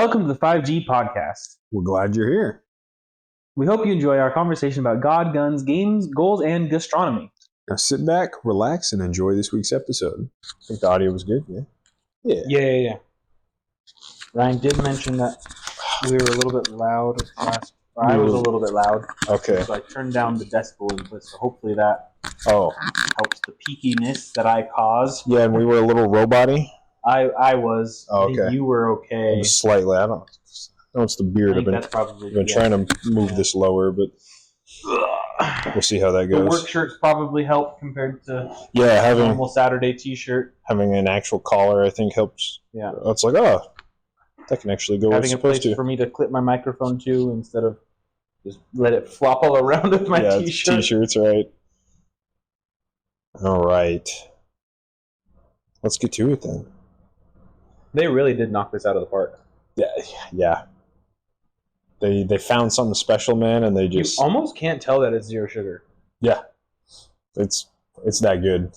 Welcome to the 5G podcast. We're glad you're here. We hope you enjoy our conversation about God, guns, games, goals, and gastronomy. Now sit back, relax, and enjoy this week's episode. I think the audio was good, yeah? Yeah. Ryan did mention that we were a little bit loud last. I was a little bit loud. Okay. So I turned down the decibel input, so hopefully that helps the peakiness that I cause. Yeah, and we were a little robot-y. I was. Oh, I think okay. you were okay. Just slightly. I don't know. It's the beard. I've been trying to move this lower, but we'll see how that goes. The work shirts probably help compared to having a normal Saturday t-shirt. Having an actual collar, I think, helps. Yeah. It's like, that can actually go where it's supposed to. Having a place for me to clip my microphone to instead of just let it flop all around with my t-shirt. T-shirts, right. All right. Let's get to it then. They really did knock this out of the park. Yeah. They found something special, man, and they just... You almost can't tell that it's zero sugar. Yeah. It's that good.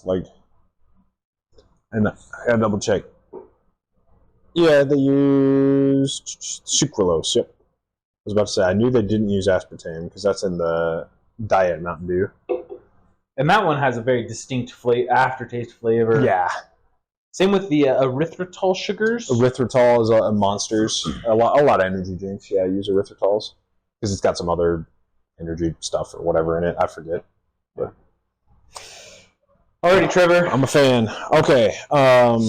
And I double check. Yeah, they used sucralose, yep. I was about to say, I knew they didn't use aspartame, because that's in the Diet Mountain Dew. And that one has a very distinct aftertaste flavor. Yeah. Same with the erythritol sugars. Erythritol is a Monsters. A lot of energy drinks, use erythritols. Because it's got some other energy stuff or whatever in it. I forget. But. Alrighty, Trevor. I'm a fan. Okay.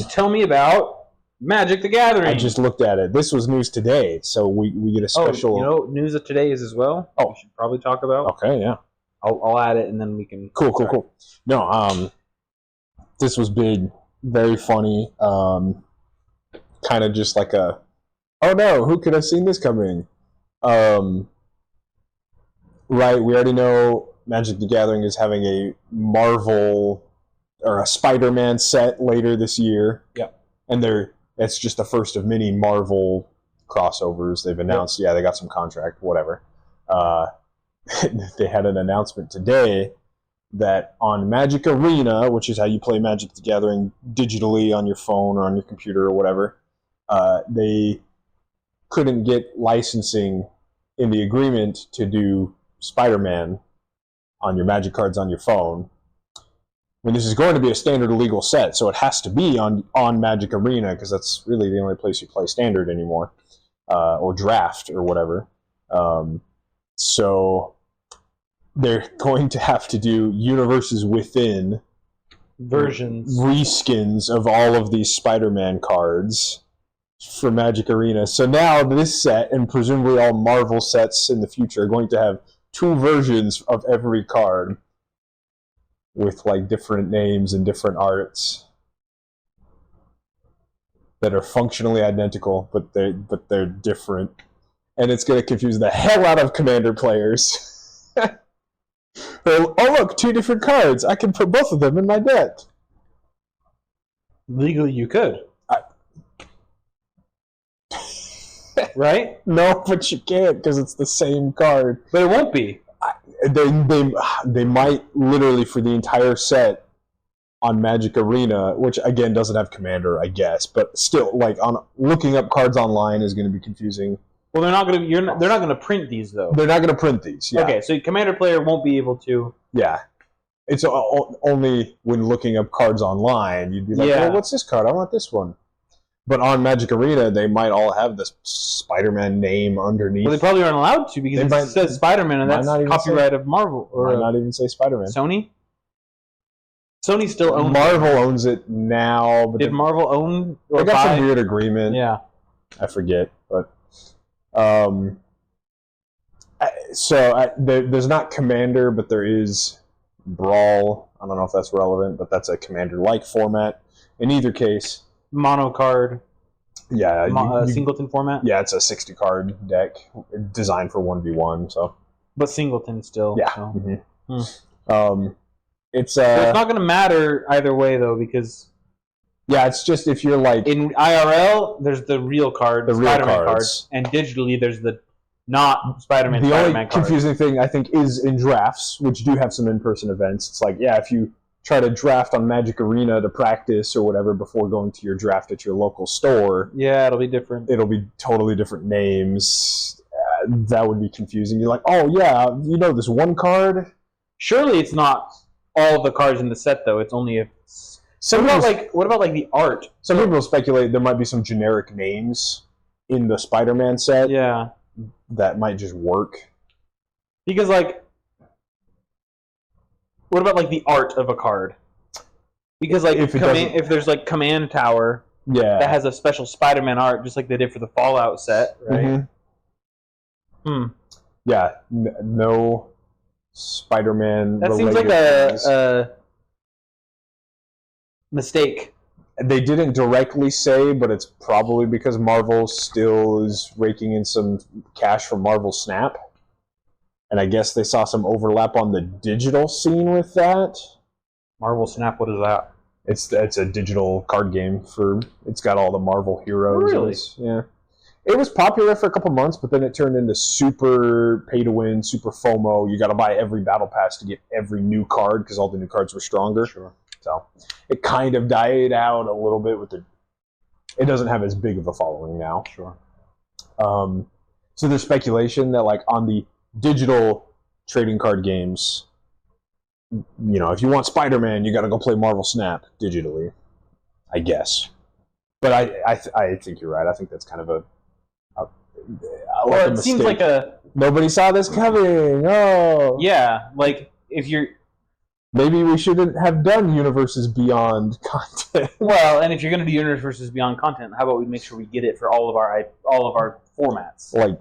Tell me about Magic the Gathering. I just looked at it. This was news today, so we get a special... Oh, news of today is as well? Oh. We should probably talk about. Okay, yeah. I'll add it and then we can... Cool. No, this was big. Very funny. Kind of just like oh no, who could have seen this coming? Right, we already know Magic the Gathering is having a Marvel or a Spider-Man set later this year. Yeah. And that's just the first of many Marvel crossovers they've announced. Yeah, they got some contract, whatever. They had an announcement today that on Magic Arena, which is how you play Magic the Gathering digitally on your phone or on your computer or whatever, they couldn't get licensing in the agreement to do Spider-Man on your Magic cards on your phone. I mean, this is going to be a standard legal set, so it has to be on Magic Arena, because that's really the only place you play Standard anymore, or Draft or whatever. So they're going to have to do universes within versions, reskins of all of these Spider-Man cards for Magic Arena. So now this set, and presumably all Marvel sets in the future, are going to have two versions of every card with different names and different arts that are functionally identical, but they're different. And it's going to confuse the hell out of Commander players. Oh look, two different cards. I can put both of them in my deck. Legally, you could. Right? No, but you can't, because it's the same card. But it won't be. They might literally, for the entire set on Magic Arena, which again doesn't have Commander, I guess, but still, on looking up cards online is going to be confusing. Well, they're not going to print these though. They're not going to print these. Yeah. Okay, so Commander player won't be able to. Yeah, it's only when looking up cards online you'd be like, "Well, what's this card? I want this one." But on Magic Arena, they might all have this Spider-Man name underneath. Well, they probably aren't allowed to, because it says Spider-Man, and that's copyright of Marvel. Or not even say Spider-Man. Sony still owns Marvel owns it now. But did Marvel own? They got some weird agreement. Yeah, I forget, but. There's not Commander, but there is Brawl. I don't know if that's relevant, but that's a Commander-like format. In either case, mono card. Yeah, singleton format. Yeah, it's a 60-card deck designed for 1v1. So, but singleton still. Yeah. So. Mm-hmm. It's not going to matter either way though, because. Yeah, it's just if you're in IRL, there's the real card, the Spider-Man cards, and digitally there's the not Spider-Man. The only confusing thing I think is in drafts, which do have some in-person events. It's if you try to draft on Magic Arena to practice or whatever before going to your draft at your local store, Yeah, it'll be different. it'll be totally different names. That would be confusing. You're like, oh yeah, you know this one card? Surely it's not all the cards in the set, though. It's only if... What about the art? Some people speculate there might be some generic names in the Spider-Man set that might just work. Because, what about, the art of a card? Because, if there's, Command Tower that has a special Spider-Man art, just like they did for the Fallout set, right? Yeah, no Spider-Man that seems like a mistake. They didn't directly say, but it's probably because Marvel still is raking in some cash from Marvel Snap. And I guess they saw some overlap on the digital scene with that. Marvel Snap, what is that? It's a digital card game it's got all the Marvel heroes. Really? Yeah. It was popular for a couple months, but then it turned into super pay-to-win, super FOMO. You got to buy every battle pass to get every new card because all the new cards were stronger. Sure. So it kind of died out a little bit with it doesn't have as big of a following now. Sure. So there's speculation that on the digital trading card games, if you want Spider-Man, you got to go play Marvel Snap digitally, I guess. But I think you're right. I think that's kind of a it seems like nobody saw this coming. Oh, yeah. If you're maybe we shouldn't have done Universes Beyond content. Well, and if you're going to do Universes Beyond content, how about we make sure we get it for all of our formats? I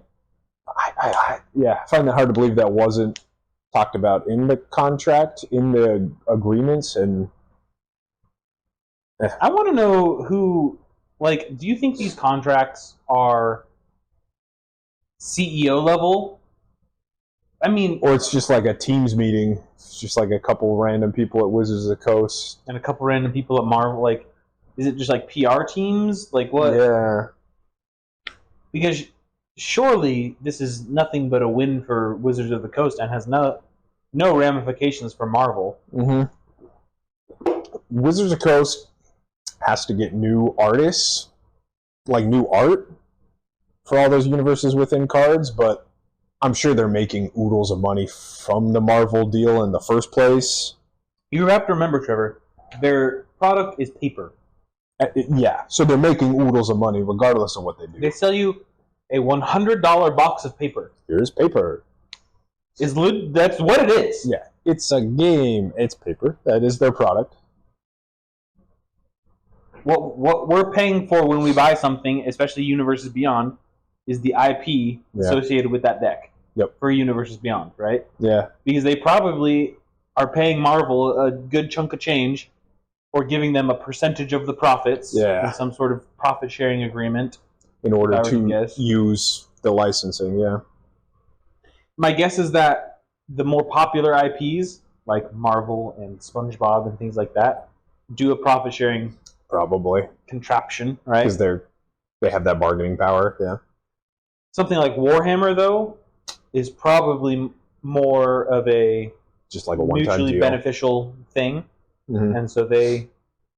find it hard to believe that wasn't talked about in the contract, in the agreements, and I want to know who. Do you think these contracts are CEO level? I mean, or it's just like a Teams meeting. It's just like a couple random people at Wizards of the Coast and a couple random people at Marvel. Is it just PR teams? What? Yeah. Because surely this is nothing but a win for Wizards of the Coast and has no ramifications for Marvel. Wizards of the Coast has to get new artists, new art for all those universes within cards, but I'm sure they're making oodles of money from the Marvel deal in the first place. You have to remember, Trevor, their product is paper. Yeah, so they're making oodles of money regardless of what they do. They sell you a $100 box of paper. Here's paper. That's what it is. Yeah, it's a game. It's paper. That is their product. What we're paying for when we buy something, especially Universes Beyond, is the IP associated with that deck. Yep. For Universes Beyond, right? Yeah. Because they probably are paying Marvel a good chunk of change or giving them a percentage of the profits in some sort of profit-sharing agreement. In order to use the licensing, My guess is that the more popular IPs, like Marvel and SpongeBob and things like that, do a profit-sharing contraption, right? Because they have that bargaining power, Something like Warhammer, though, is probably more of a just like a one-time mutually deal. Beneficial thing, and so they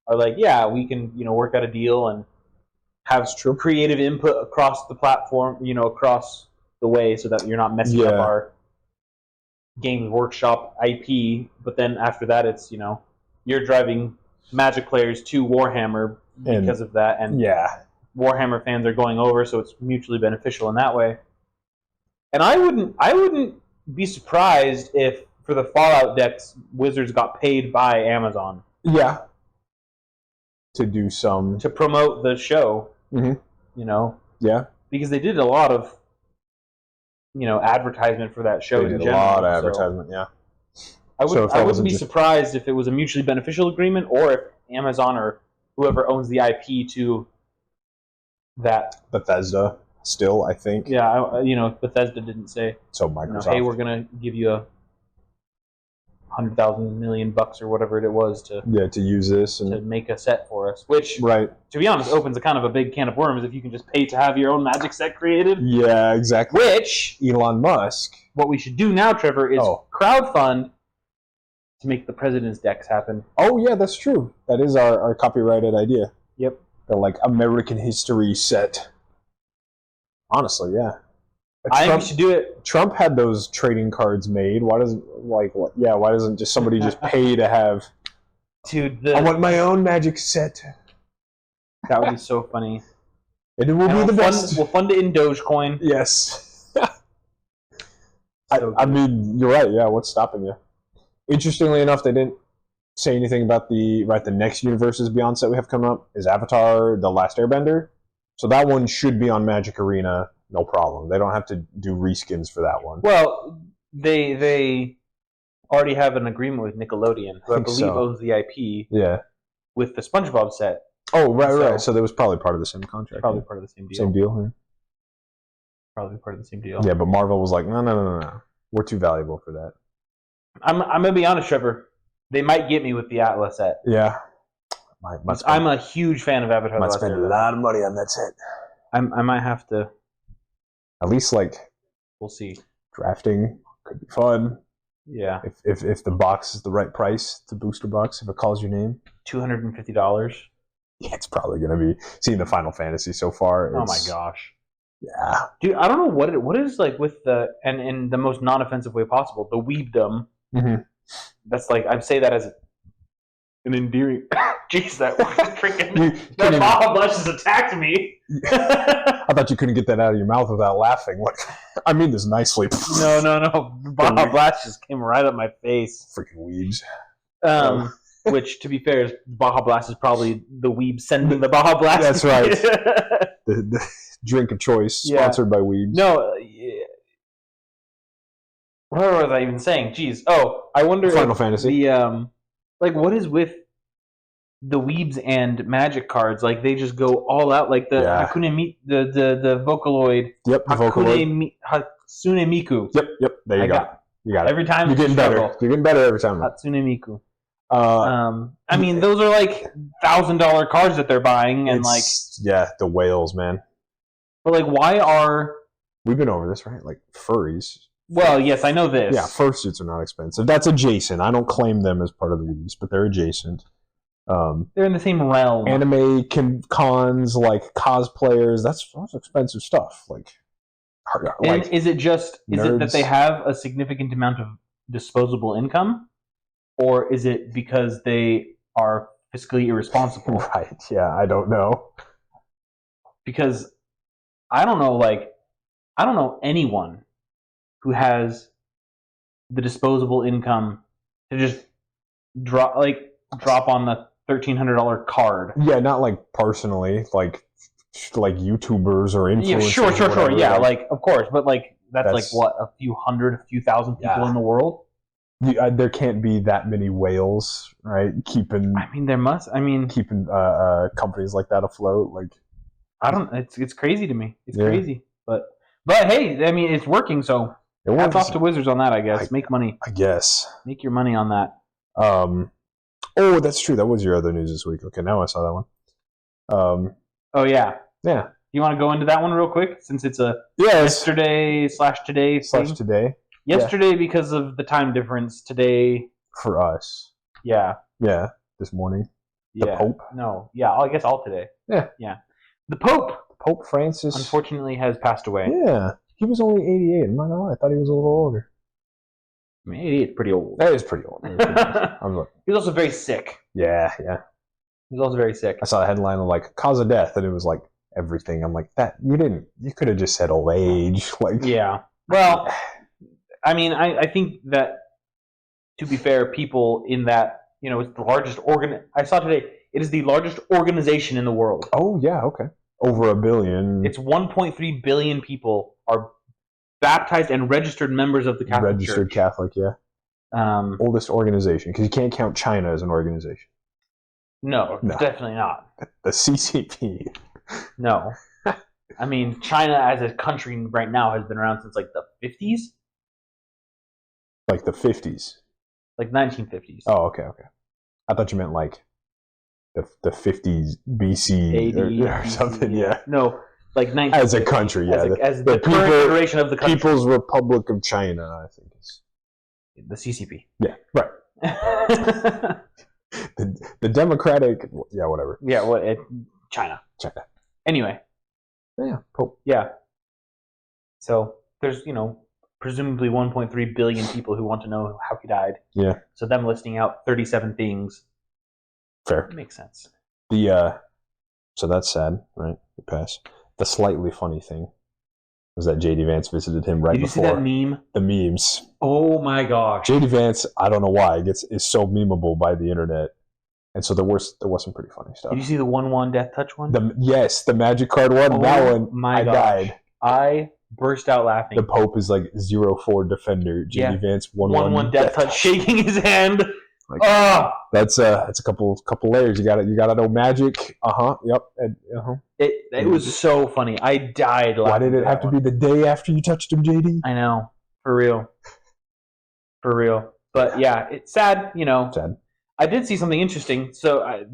are we can work out a deal and have creative input across the platform, across the way, so that you're not messing up our Games Workshop IP. But then after that, it's you're driving Magic players to Warhammer because of that, and Warhammer fans are going over, so it's mutually beneficial in that way. And I wouldn't be surprised if for the Fallout decks, Wizards got paid by Amazon. Yeah. To do to promote the show. Yeah. Because they did a lot of advertisement for that show. They did a lot of advertisement. I wouldn't be surprised if it was a mutually beneficial agreement, or if Amazon or whoever owns the IP to that. Bethesda, still, I think. Yeah, Bethesda didn't say. So Microsoft. Hey, we're gonna give you a $100,000 million or whatever it was to use this and to make a set for us. Which, to be honest, opens a kind of a big can of worms if you can just pay to have your own Magic set created. Yeah, exactly. Which Elon Musk. What we should do now, Trevor, is crowdfund to make the president's decks happen. Oh yeah, that's true. That is our copyrighted idea. Yep. The like American history set. Honestly, yeah. I think we should do it. Trump had those trading cards made. Why doesn't why doesn't just somebody just pay to have? Dude, I want my own Magic set. That would be so funny. And it will be the best. We'll fund it in Dogecoin. Yes. I mean, you're right. Yeah, what's stopping you? Interestingly enough, they didn't say anything about the next Universes Beyond set we have coming up is Avatar: The Last Airbender. So that one should be on Magic Arena, no problem. They don't have to do reskins for that one. Well, they already have an agreement with Nickelodeon, who I believe owns the IP. Yeah. With the SpongeBob set. Oh, right. So that was probably part of the same contract. Probably part of the same deal. Same deal, yeah. Probably part of the same deal. Yeah, but Marvel was like, no. We're too valuable for that. I'm gonna be honest, Trevor. They might get me with the Atlas set. Yeah. I'm a huge fan of Avatar. Might spend a lot of money on that set. I might have to. At least we'll see. Drafting could be fun. Yeah. If the box is the right price, the booster box, if it calls your name. $250. Yeah, it's probably gonna be. Seeing the Final Fantasy so far. Oh my gosh. Yeah. Dude, I don't know what is like with and in the most non-offensive way possible, the weebdom. Mm-hmm. That's like, I'd say that as an endearing. Jeez, that freaking that Baja Blast just attacked me. I thought you couldn't get that out of your mouth without laughing. Like, I mean this nicely. No. Baja Blast just came right up my face. Freaking weebs. Which, to be fair, Baja Blast is probably the weeb sending the Baja Blast. That's right. the drink of choice, sponsored by weebs. No. What was I even saying? Jeez. Oh, I wonder Final Fantasy. The what is with the weebs and Magic cards? Like, they just go all out. Like the Hakune the Vocaloid. Yep, the Vocaloid. Hatsune Miku. Yep. There you go. You got it. Every time you're getting better. You're getting better every time. Hatsune Miku. I mean, those are like $1,000 cards that they're buying, and the whales, man. But why are we've been over this, right? Like furries. Well, yes, I know this. Yeah, fursuits are not expensive. That's adjacent. I don't claim them as part of the weebs, but they're adjacent. They're in the same realm. Anime cons, like cosplayers, that's expensive stuff. And is it that they have a significant amount of disposable income, or is it because they are fiscally irresponsible? Right. Yeah, I don't know. Because I don't know anyone who has the disposable income to just drop on the $1,300 card. Yeah, not personally, like YouTubers or influencers. Yeah, sure. Yeah, of course, but that's what, a few hundred, a few thousand people in the world. There can't be that many whales, right? Keeping. I mean, there must. Keeping companies like that afloat, I don't. It's crazy to me. It's crazy, but hey, I mean, it's working. So hats off to Wizards on that. I guess make money. I guess make your money on that. Oh, that's true. That was your other news this week. Okay, now I saw that one. Oh yeah. Yeah. You want to go into that one real quick, since it's a yesterday/today thing? Today. Yesterday because of the time difference. Today for us. Yeah. Yeah. This morning. The Pope. No. Yeah. I guess all today. Yeah. Yeah. The Pope Francis, unfortunately, has passed away. Yeah. He was only 88. I'm not gonna lie. I thought he was a little older. I mean, 88 is pretty old. That is pretty old. He was also very sick. Yeah. He was also very sick. I saw a headline of cause of death, and it was everything. I'm like, that you could have just said old age. Yeah. Well, I mean, I think that, to be fair, people in that, it's the largest I saw today, it is the largest organization in the world. Oh, yeah, okay. Over 1 billion. It's 1.3 billion people are baptized and registered members of the Catholic Church. Registered Catholic, yeah. Oldest organization, because you can't count China as an organization. No, definitely not. The CCP. No. I mean, China as a country right now has been around since the 50s. The 50s? 1950s. Oh, okay. I thought you meant the 50s BC or something, yeah. No, 1950s. As a country, yeah. As the current iteration of the country. People's Republic of China, I think is. The CCP. Yeah, right. The Democratic, yeah, whatever. Yeah, China. Anyway. Yeah, Pope. Yeah. So there's, presumably 1.3 billion people who want to know how he died. Yeah. So them listing out 37 things. Fair. Makes sense. So that's sad, right? The pass. The slightly funny thing was that JD Vance visited him right before. Did you see that meme? The memes. Oh my gosh. JD Vance, I don't know why, is so memeable by the internet. And so there was some pretty funny stuff. Did you see the 1/1 Death Touch one? Yes, the Magic card one. Oh that one, my gosh. died. I burst out laughing. The Pope is like 0-4 defender. JD Vance 1/1 Death Touch, shaking his hand. Like, that's a couple layers. You got to know Magic. Yep. It was so funny. I died laughing. Why did it have to be the day after you touched him, JD? I know, for real. But yeah, it's sad. Sad. I did see something interesting. So I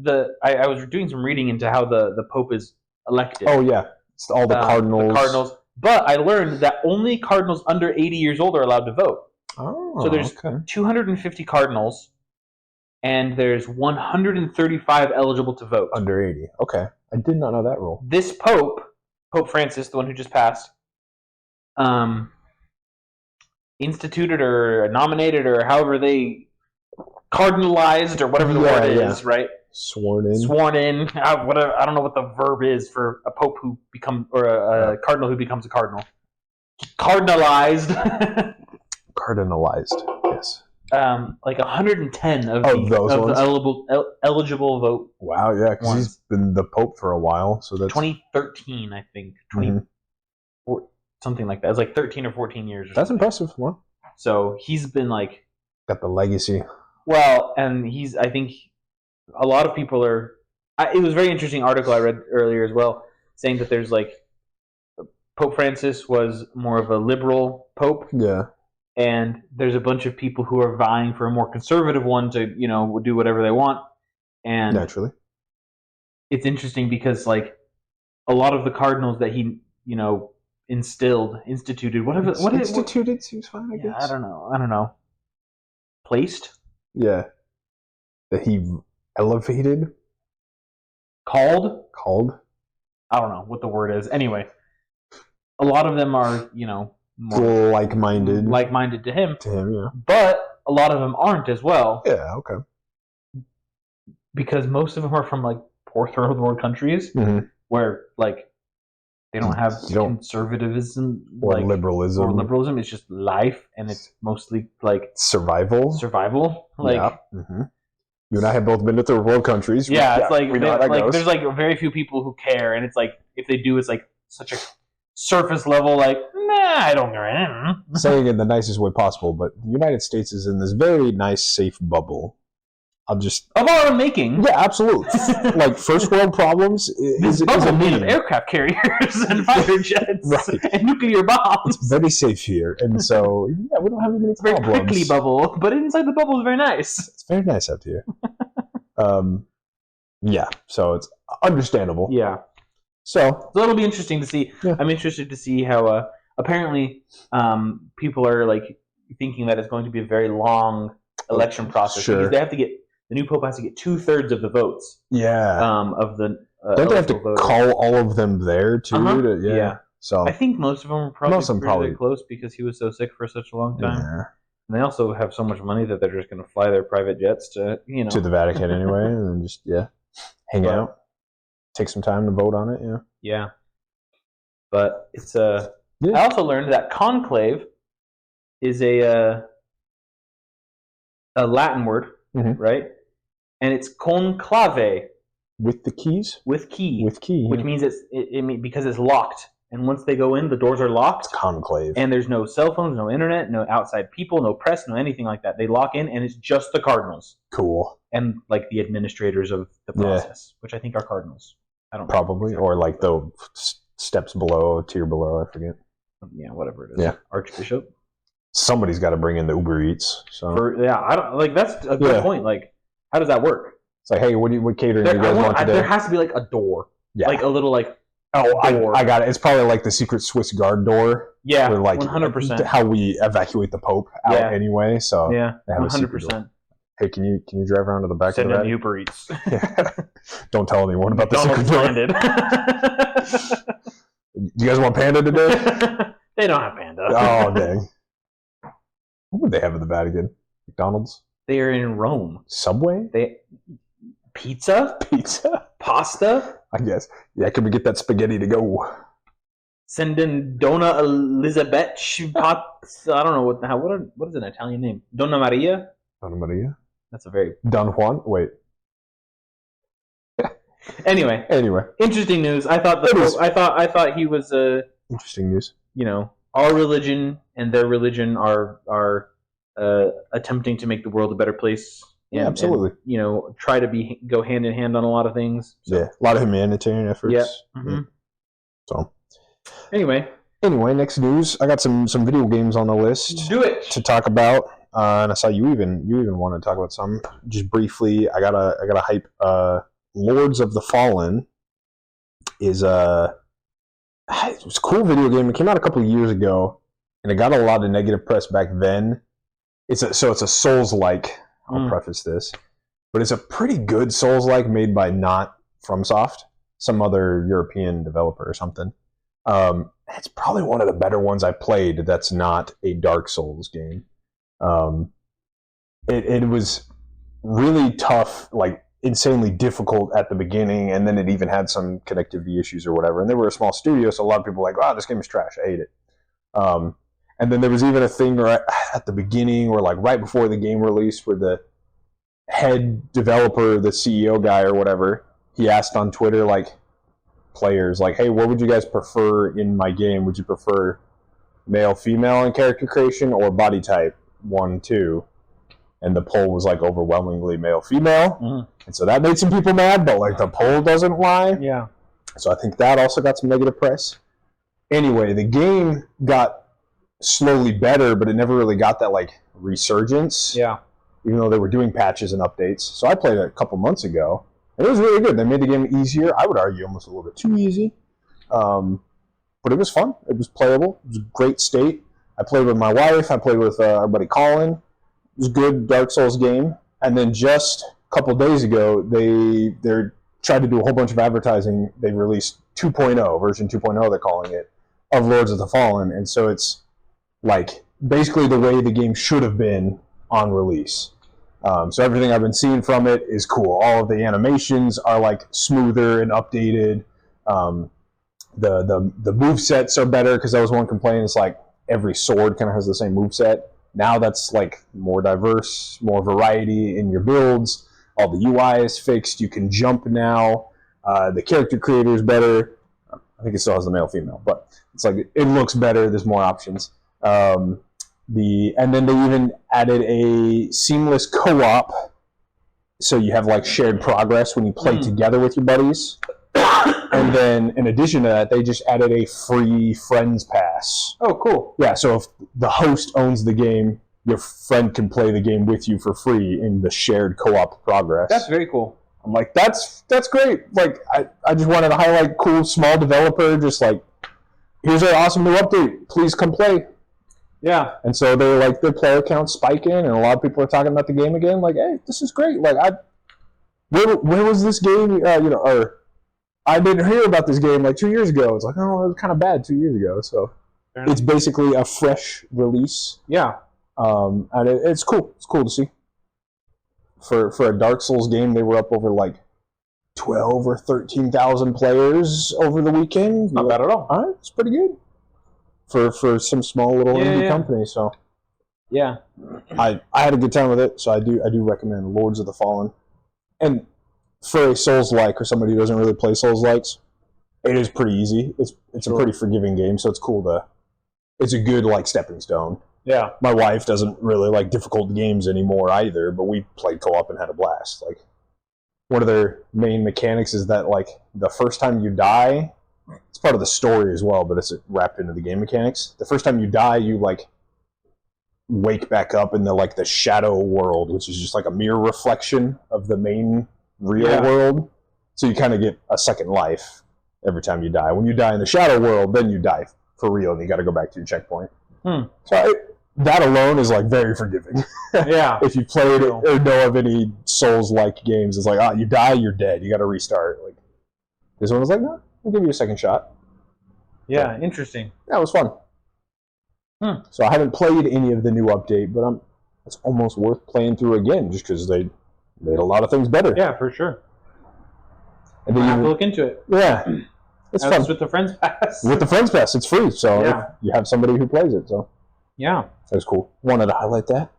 was doing some reading into how the Pope is elected. Oh yeah, it's all the Cardinals. The Cardinals. But I learned that only Cardinals under 80 years old are allowed to vote. Oh, so there's 250 Cardinals, and there's 135 eligible to vote. Under 80. Okay. I did not know that rule. This Pope Francis, the one who just passed, instituted or nominated or however they cardinalized or whatever the word is, right? Sworn in. Whatever. I don't know what the verb is for a pope who becomes, or a cardinal who becomes a cardinal. Cardinalized. Cardinalized. Yes. Like 110 of the eligible vote. Wow, yeah, because he's been the Pope for a while, so that's 2013, I think, something like that. It's like 13 or 14 years. That's impressive. Well, so he's been like got the legacy. Well, and I think a lot of people are. It was a very interesting article I read earlier as well, saying that there's like Pope Francis was more of a liberal pope. Yeah. And there's a bunch of people who are vying for a more conservative one to, do whatever they want. And naturally, it's interesting because like a lot of the cardinals that he, instituted, instituted seems fine, I guess. I don't know. Placed? Yeah. That he elevated? Called? I don't know what the word is. Anyway, a lot of them are, more like-minded to him. Yeah. But a lot of them aren't as well. Yeah, okay. Because most of them are from like poor third world countries where like they don't have conservatism or liberalism. It's just life, and it's mostly like survival. Like you and I have both been to third world countries. It's like there's like very few people who care, and it's like if they do, it's like such a surface level, like, I don't care. Saying it in the nicest way possible, but the United States is in this very nice, safe bubble. Of our own making. Yeah, absolutely. Like, first world problems is a meme. Of aircraft carriers and fighter jets and nuclear bombs. It's very safe here, and so, we don't have any problems. Very prickly bubble, but inside the bubble is very nice. It's very nice out here. So it's understandable. Yeah. So it'll be interesting to see. Yeah. I'm interested to see how apparently people are like thinking that it's going to be a very long election process because they have to get the new pope has to get 2/3 of the votes. Yeah. Of the don't they have to call all of them there too? Yeah. So I think most of them are probably close because he was so sick for such a long time. Yeah. And they also have so much money that they're just going to fly their private jets to to the Vatican anyway, and just hang out. Take some time to vote on it, Yeah. But it's I also learned that conclave is a Latin word, right? And it's conclave. With the keys? With key. Which means because it's locked. And once they go in, the doors are locked. It's conclave. And there's no cell phones, no internet, no outside people, no press, no anything like that. They lock in, and it's just the cardinals. Cool. And like the administrators of the process, which I think are cardinals. I don't know. Probably, or like the steps below, tier below, I forget. Yeah, whatever it is. Yeah. Archbishop. Somebody's got to bring in the Uber Eats. So I don't like that's a good point. Like, how does that work? It's like, hey, what catering do you guys want today? There has to be like a door. Yeah. Like a little like I got it. It's probably like the secret Swiss guard door. Yeah. Where, like 100%. How we evacuate the Pope out anyway. So yeah, 100%. Hey, can you drive around to the back Send of the in Vatican? Uber Eats. Yeah. Don't tell anyone about the secret McDonald's door. landed. You guys want Panda today? They don't have Panda. Oh, dang. What would they have in the Vatican? McDonald's? They are in Rome. Subway? Pizza? Pasta? I guess. Yeah, can we get that spaghetti to go? Send in Donna Elizabeth Pot. I don't know what is an Italian name? Donna Maria? Donna Maria? That's a very Don Juan? Wait. Anyway, interesting news. I thought he was interesting news. You know, our religion and their religion are attempting to make the world a better place. Yeah, absolutely. And, you know, try to go hand in hand on a lot of things. So. Yeah, a lot of humanitarian efforts. Yeah. Mm-hmm. So, anyway, next news. I got some video games on the list. Do it to talk about. And I saw you even want to talk about some. Just briefly, I gotta hype. Lords of the Fallen is it was a cool video game. It came out a couple of years ago, and it got a lot of negative press back then. It's a Souls-like. I'll preface this, but it's a pretty good Souls-like made by not FromSoft, some other European developer or something. It's probably one of the better ones I played. That's not a Dark Souls game. It was really tough, like insanely difficult at the beginning, and then it even had some connectivity issues or whatever. And they were a small studio, so a lot of people were like, "Wow, this game is trash. I hate it." And then there was even a thing right at the beginning, or like right before the game released, where the head developer, the CEO guy or whatever, he asked on Twitter, like, players, like, "Hey, what would you guys prefer in my game? Would you prefer male, female in character creation, or body type 1, 2?" And the poll was like overwhelmingly male, female, and so that made some people mad. But like the poll doesn't lie. Yeah. So I think that also got some negative press. Anyway, the game got slowly better, but it never really got that like resurgence. Yeah. Even though they were doing patches and updates. So I played it a couple months ago, and it was really good. They made the game easier. I would argue almost a little bit too easy. But it was fun. It was playable. It was a great state. I played with my wife. I played with our buddy Colin. It was a good Dark Souls game. And then just a couple days ago, they're trying to do a whole bunch of advertising. They released 2.0, version 2.0 they're calling it, of Lords of the Fallen. And so it's like basically the way the game should have been on release. So everything I've been seeing from it is cool. All of the animations are like smoother and updated. The movesets are better, because that was one complaint. It's like every sword kind of has the same moveset. Now that's like more diverse, more variety in your builds. All the UI is fixed. You can jump now. The character creator is better. I think it still has the male female, but it's like it looks better. There's more options. And then they even added a seamless co-op, so you have like shared progress when you play together with your buddies. And then in addition to that, they just added a free friends pass. Oh, cool. Yeah, so if the host owns the game, your friend can play the game with you for free in the shared co-op progress. That's very cool. I'm like, that's great. Like, I just wanted to highlight cool small developer, just like, here's our awesome new update. Please come play. Yeah. And so they're like, their player count's spiking, and a lot of people are talking about the game again. Like, hey, this is great. Like, where was this game? Or I didn't hear about this game like 2 years ago. It's like, oh, it was kind of bad 2 years ago. So it's basically a fresh release. Yeah. And it's cool. It's cool to see. For a Dark Souls game, they were up over like 12 or 13,000 players over the weekend. Not bad at all. All right, it's pretty good for some small little indie company. So yeah, I had a good time with it. So I do recommend Lords of the Fallen. And for a Souls-like, or somebody who doesn't really play Souls-likes, it is pretty easy. It's a pretty forgiving game, so it's cool it's a good like stepping stone. Yeah. My wife doesn't really like difficult games anymore either, but we played co-op and had a blast. Like, one of their main mechanics is that like the first time you die, it's part of the story as well, but it's wrapped into the game mechanics. The first time you die, you like wake back up in the shadow world, which is just like a mirror reflection of the main real world. So you kind of get a second life every time you die. When you die in the shadow world, then you die for real, and you got to go back to your checkpoint. So that alone is like very forgiving. Yeah. If you played or know of any Souls-like games, it's like, you die, you're dead. You got to restart. Like this one was like, no, I'll give you a second shot. Yeah, so, interesting. Yeah, it was fun. So I haven't played any of the new update, but it's almost worth playing through again just because they made a lot of things better. Yeah, for sure. And I have to look into it. Yeah, it's fun with the Friends Pass. With the Friends Pass, it's free, so if you have somebody who plays it, so yeah, that's cool. Wanted to highlight that.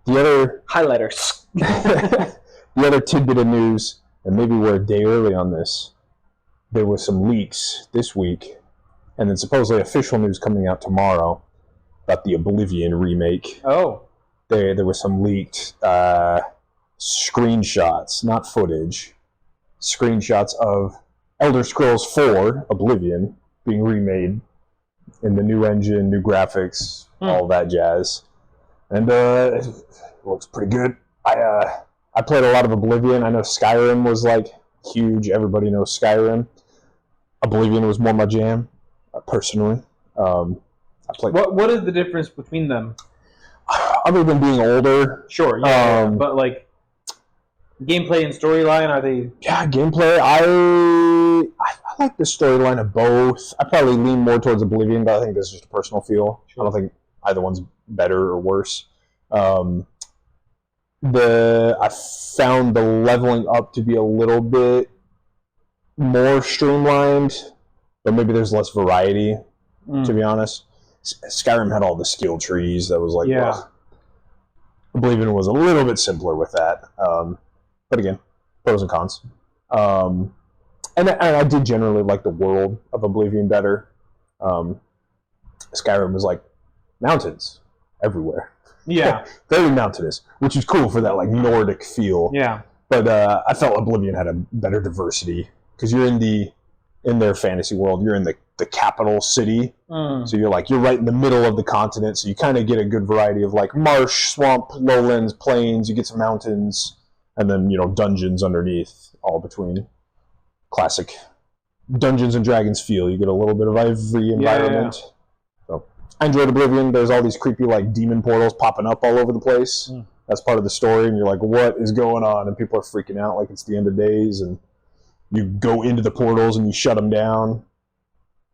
The other highlighters. The other tidbit of news, and maybe we're a day early on this. There was some leaks this week, and then supposedly official news coming out tomorrow about the Oblivion remake. Oh. There was some leaked screenshots, not footage, screenshots of Elder Scrolls 4 Oblivion being remade in the new engine, new graphics, all that jazz. And it looks pretty good. I played a lot of Oblivion. I know Skyrim was like huge. Everybody knows Skyrim. Oblivion was more my jam, personally. I played. What is the difference between them? Other than being older. Sure, yeah. But like gameplay and storyline, are they? Yeah, gameplay. I like the storyline of both. I probably lean more towards Oblivion, but I think this is just a personal feel. Sure. I don't think either one's better or worse. I found the leveling up to be a little bit more streamlined, but maybe there's less variety, to be honest. Skyrim had all the skill trees that was like, Oblivion was a little bit simpler with that. But again, pros and cons. And I did generally like the world of Oblivion better. Skyrim was like mountains everywhere. Yeah. Very mountainous, which is cool for that like Nordic feel. Yeah. But I felt Oblivion had a better diversity because you're in their fantasy world. You're in the capital city, so you're right in the middle of the continent. So you kind of get a good variety of like marsh, swamp, lowlands, plains. You get some mountains, and then dungeons underneath, all between. Classic Dungeons and Dragons feel. You get a little bit of every environment. Yeah. So I enjoyed Oblivion. There's all these creepy like demon portals popping up all over the place. That's part of the story, and you're like, what is going on? And people are freaking out like it's the end of days, and you go into the portals and you shut them down,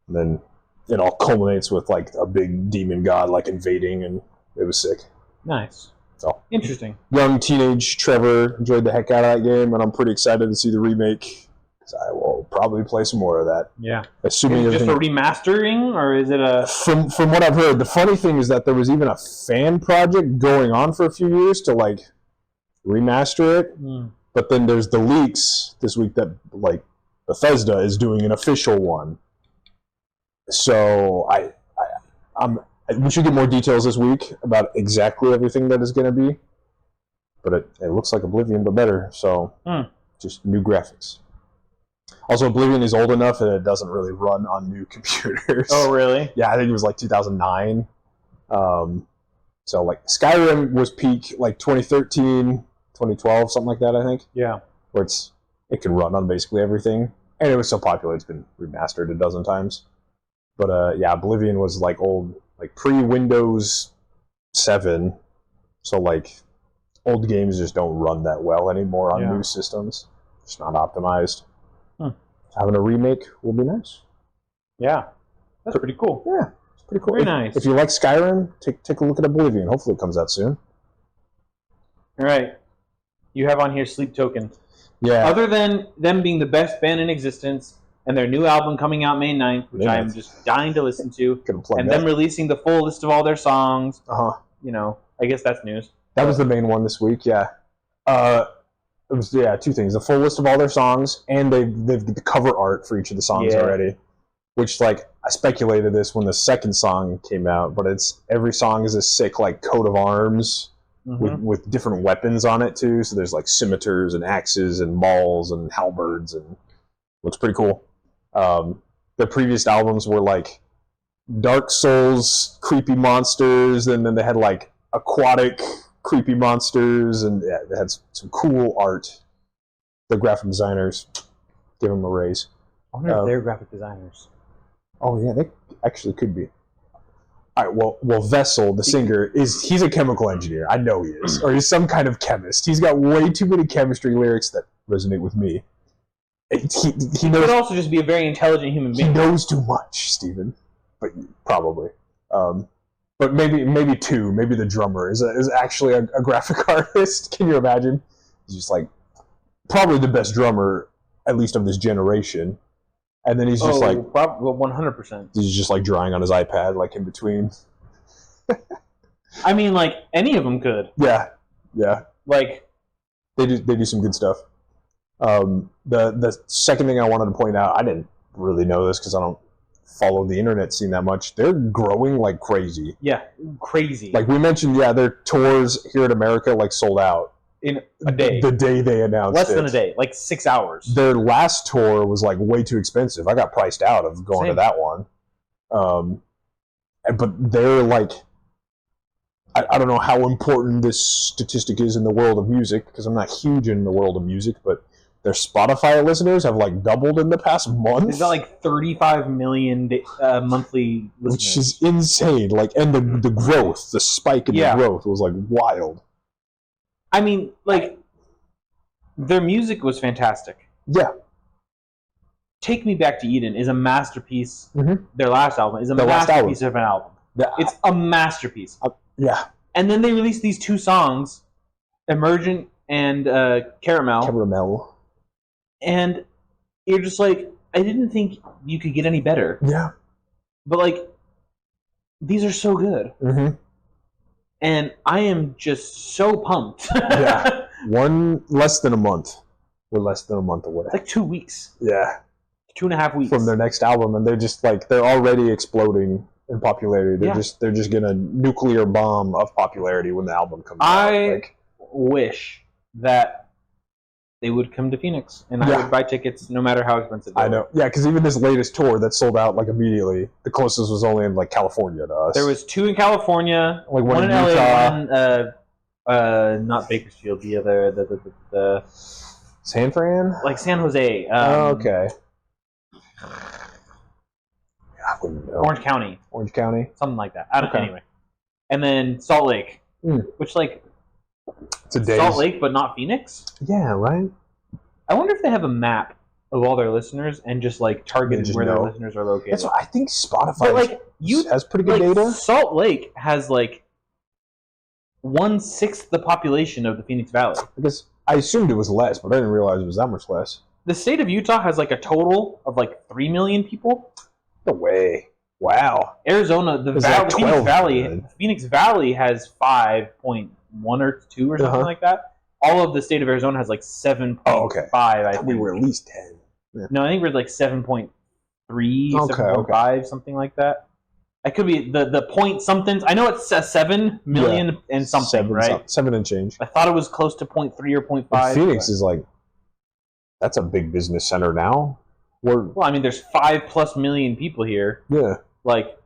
and then it all culminates with like a big demon god like invading, and it was sick. Nice. So interesting. Young teenage Trevor enjoyed the heck out of that game, and I'm pretty excited to see the remake. I will probably play some more of that. Yeah. Assuming is it just a remastering, or is it a... From what I've heard, the funny thing is that there was even a fan project going on for a few years to, like, remaster it. But then there's the leaks this week that, like, Bethesda is doing an official one. So we should get more details this week about exactly everything that is going to be. But it looks like Oblivion, but better. So just new graphics. Also, Oblivion is old enough that it doesn't really run on new computers. Oh, really? Yeah, I think it was like 2009. So, like, Skyrim was peak, like, 2013, 2012, something like that, I think. Yeah. Where it can run on basically everything. And it was so popular, it's been remastered a dozen times. But, yeah, Oblivion was, like, old, like, pre-Windows 7. So, like, old games just don't run that well anymore on new systems. It's not optimized. Having a remake will be nice. Yeah, that's pretty cool. Yeah, it's pretty cool. Very nice. If you like Skyrim, take a look at Oblivion. Hopefully it comes out soon. All right. You have on here Sleep Token. Yeah. Other than them being the best band in existence and their new album coming out May 9th, which I'm just dying to listen to, and them releasing the full list of all their songs, I guess that's news. That was the main one this week, yeah. It was two things: the full list of all their songs, and they've the cover art for each of the songs already. Which, like, I speculated this when the second song came out, but every song is a sick like coat of arms with different weapons on it too. So there's like scimitars and axes and mauls and halberds, and looks pretty cool. The previous albums were like Dark Souls creepy monsters, and then they had like aquatic creepy monsters, and they had some cool art. The graphic designers, give them a raise. I wonder if they're graphic designers. Oh yeah, they actually could be. All right, well, Vessel, the singer, he's a chemical engineer. I know he is, or he's some kind of chemist. He's got way too many chemistry lyrics that resonate with me. He knows. Could also just be a very intelligent human being. He knows too much, Steven. But probably. But maybe two. Maybe the drummer is actually a graphic artist. Can you imagine? He's just like probably the best drummer, at least of this generation. And then he's just 100%. He's just like drawing on his iPad, like in between. I mean, like any of them could. Yeah. Like they do some good stuff. The second thing I wanted to point out, I didn't really know this because I don't follow the internet scene that much. They're growing like crazy. Yeah, crazy. Like we mentioned, their tours here in America like sold out in a day. The day they announced less than a day, like 6 hours. Their last tour was like way too expensive. I got priced out of going to that one. But they're like, I don't know how important this statistic is in the world of music because I'm not huge in the world of music, but their Spotify listeners have like doubled in the past month. They've got like 35 million monthly listeners. Which is insane. Like, and the growth, the spike in the growth was like wild. I mean, like, their music was fantastic. Yeah. Take Me Back to Eden is a masterpiece. Mm-hmm. Their last album is a masterpiece of an album. It's a masterpiece. Yeah. And then they released these two songs, Emergent and Caramel. And you're just like, I didn't think you could get any better. Yeah. But, like, these are so good. Mm-hmm. And I am just so pumped. Yeah. Less than a month. We're less than a month away. It's like 2 weeks. Yeah. 2.5 weeks. From their next album, and they're just like, they're already exploding in popularity. They're just gonna nuclear bomb of popularity when the album comes out. I wish that they would come to Phoenix, and I would buy tickets no matter how expensive they were. I know. Yeah, because even this latest tour that sold out like immediately, the closest was only in like California to us. There was 2 in California, like one in Utah. LA, not Bakersfield, the other, the San Fran? like San Jose. Okay. I wouldn't know. Orange County. Something like that. Anyway. And then Salt Lake, which, like, it's a day. Salt Lake, but not Phoenix? Yeah, right? I wonder if they have a map of all their listeners and just, like, targeted where their listeners are located. That's what I think Spotify has pretty good data. Salt Lake has, like, 1/6 the population of the Phoenix Valley. Because I assumed it was less, but I didn't realize it was that much less. The state of Utah has, like, a total of, like, 3 million people. No way. Wow. Arizona, the Phoenix Valley has 5.1 or 2 or something like that. All of the state of Arizona has like 7.5. I think we were at least 10. Yeah. No, I think we're like 7.3, 7.5, something like that. I could be the point something. I know it's 7 million and something, right? 7 and change. I thought it was close to 0.3 or 0.5. And Phoenix is like, that's a big business center now. Well, I mean, there's 5+ million people here. Yeah. Like,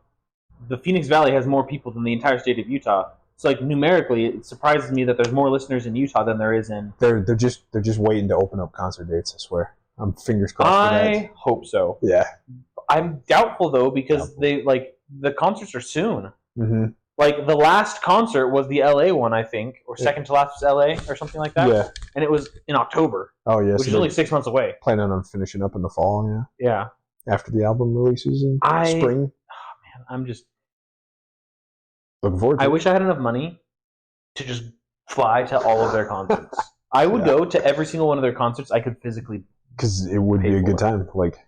the Phoenix Valley has more people than the entire state of Utah. So, like, numerically, it surprises me that there's more listeners in Utah than there is in... They're just waiting to open up concert dates, I swear. I'm fingers crossed for that. I hope so. Yeah. I'm doubtful, though, because the concerts are soon. Mm-hmm. Like, the last concert was the LA one, I think, or second to last was LA, or something like that. Yeah. And it was in October. Oh, yes. Which is only 6 months away. Planning on finishing up in the fall, yeah. Yeah. After the album releases in spring. Oh, man, I'm just... Looking forward to it. I wish I had enough money to just fly to all of their concerts. I would go to every single one of their concerts I could physically... Because it would be a good time. Like...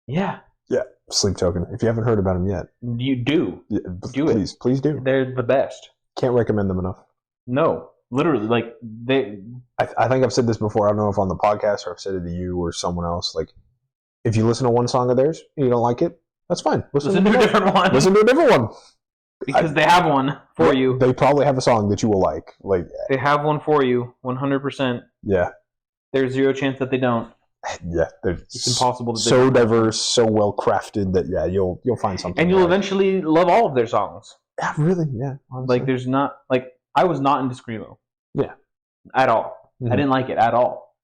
Yeah. Yeah. Sleep Token. If you haven't heard about them yet. You do. Please do. They're the best. Can't recommend them enough. No. Literally, like, they... I think I've said this before. I don't know if on the podcast or I've said it to you or someone else. Like, if you listen to one song of theirs and you don't like it, that's fine. Listen to a different one. Listen to a different one. Because they have one for you. They probably have a song that you will like. Like, they have one for you, 100%. Yeah. There's zero chance that they don't. Yeah, it's impossible to so diverse, so well crafted that you'll find something. And you'll eventually love all of their songs. Yeah, really, yeah. Honestly. Like there's not I was not into Screamo. Yeah. At all. Mm-hmm. I didn't like it at all.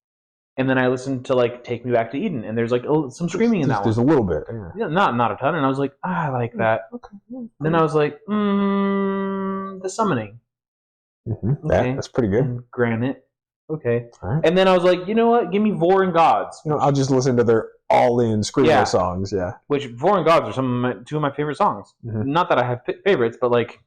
And then I listened to like Take Me Back to Eden, and there's like some screaming in that There's one. a little bit. Yeah, not a ton. And I was like, I like that. Okay. Then I was like, The Summoning. Mm-hmm. Okay. That's pretty good. And Granite. Okay. All right. And then I was like, you know what? Give me Vor and Gods. I'll just listen to their all-in screamo songs. Yeah. Which Vor and Gods are two of my favorite songs. Mm-hmm. Not that I have favorites, but like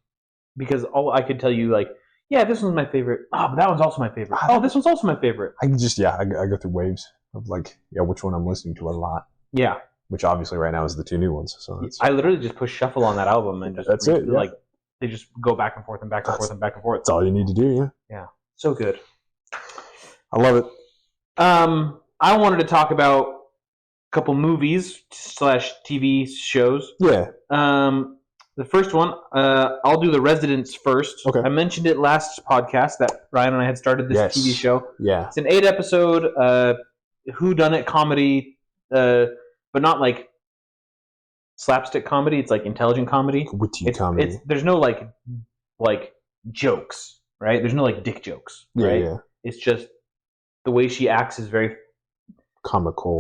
because I could tell you like, yeah, this one's my favorite. Oh, but that one's also my favorite. Oh, this one's also my favorite. I can just I go through waves of like which one I'm listening to a lot. Yeah. Which obviously right now is the two new ones. So I literally just push shuffle on that album and just that's it. Yeah. Like they just go back and forth and back and forth and back and forth. That's all you need to do. Yeah. Yeah. So good. I love it. I wanted to talk about a couple movies / TV shows. Yeah. The first one, I'll do The Residents first. Okay. I mentioned it last podcast that Ryan and I had started this TV show. Yeah. It's an 8-episode whodunit comedy, but not like slapstick comedy. It's like intelligent comedy. Witty comedy. There's no like jokes, right? There's no like dick jokes, right? Yeah. It's just the way she acts is very comical,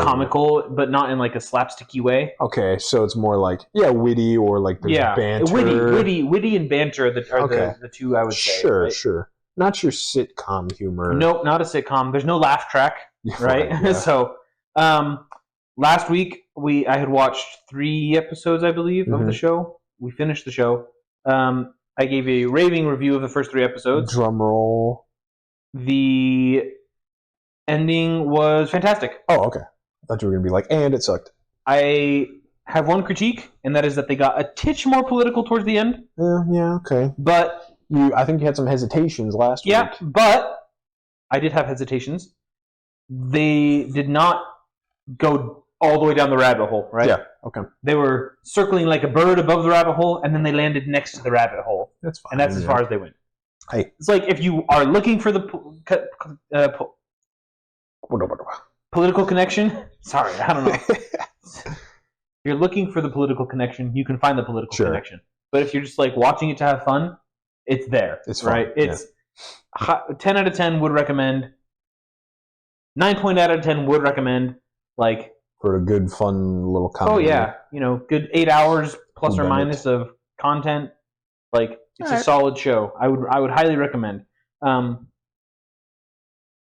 but not in like a slapsticky way. Okay, so it's more like witty or like there's banter. Witty and banter are the two I would say. Sure, right? sure. Not your sitcom humor. Nope, not a sitcom. There's no laugh track, right? Yeah. So, last week I had watched 3 episodes, I believe, of the show. We finished the show. I gave a raving review of the first 3 episodes. Drum roll. The ending was fantastic. Oh, okay. I thought you were going to be like, and it sucked. I have one critique, and that is that they got a titch more political towards the end. Yeah, okay. But I think you had some hesitations last week. Yeah, but I did have hesitations. They did not go all the way down the rabbit hole, right? Yeah, okay. They were circling like a bird above the rabbit hole, and then they landed next to the rabbit hole. That's fine. And that's as far as they went. Hey. It's like if you are looking for the political connection. Sorry, I don't know. If you're looking for the political connection, you can find the political connection. But if you're just like watching it to have fun, it's there. It's right. Fun. It's 10 out of 10 would recommend. 9 out of 10 would recommend. Like for a good, fun little comedy. Oh yeah, good 8 hours plus or minus of content. Like it's a solid show. I would highly recommend.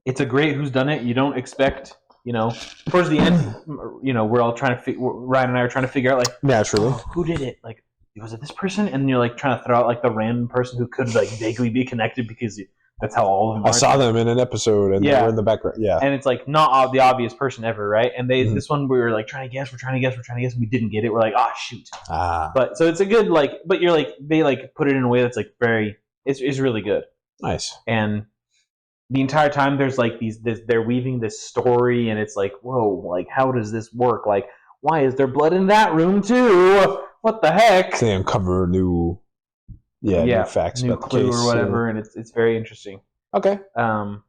It's a great whodunit. You don't expect, towards the end, we're all trying to Ryan and I are trying to figure out like naturally who did it. Like, was it this person? And you're like trying to throw out like the random person who could like vaguely be connected because that's how all of them. I saw them in an episode and they were in the background. Yeah, and it's like not the obvious person ever, right? And this one we were like trying to guess, and we didn't get it. We're like, shoot. But so it's a good but you're like they like put it in a way that's like very it's really good. Nice. And the entire time there's like they're weaving this story, and it's like, whoa, like how does this work? Like, why is there blood in that room too? What the heck? They uncover new facts new about clue the case or whatever, and it's very interesting. Okay. So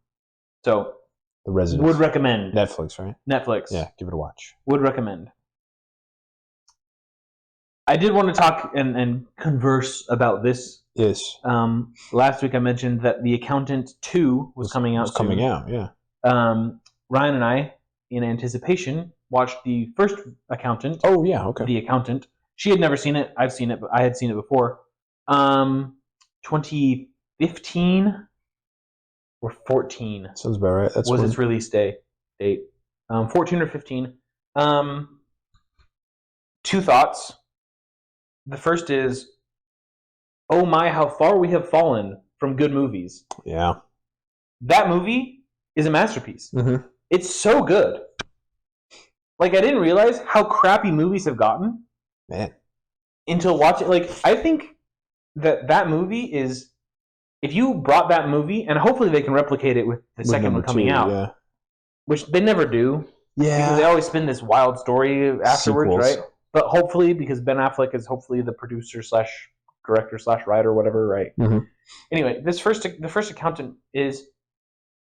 The Residents. Would recommend. Netflix, right? Netflix. Yeah, give it a watch. Would recommend. I did want to talk and converse about this. Yes. Last week I mentioned that The Accountant 2 was coming out. Coming out, yeah. Ryan and I, in anticipation, watched the first Accountant. Oh yeah, okay. The Accountant. She had never seen it. I've seen it, but I had seen it before. 2015 or 14. Sounds about right. Was its release date. 14 or 15. 2 thoughts. The first is, oh my, how far we have fallen from good movies. Yeah. That movie is a masterpiece. Mm-hmm. It's so good. Like, I didn't realize how crappy movies have gotten. Man. Until watching, like, I think that movie is, if you brought that movie, and hopefully they can replicate it with the second one coming out, which they never do. Yeah. Because they always spin this wild story afterwards, Sequels. right? But hopefully, because Ben Affleck is hopefully the producer / director / writer, whatever, right? Mm-hmm. Anyway, the first Accountant is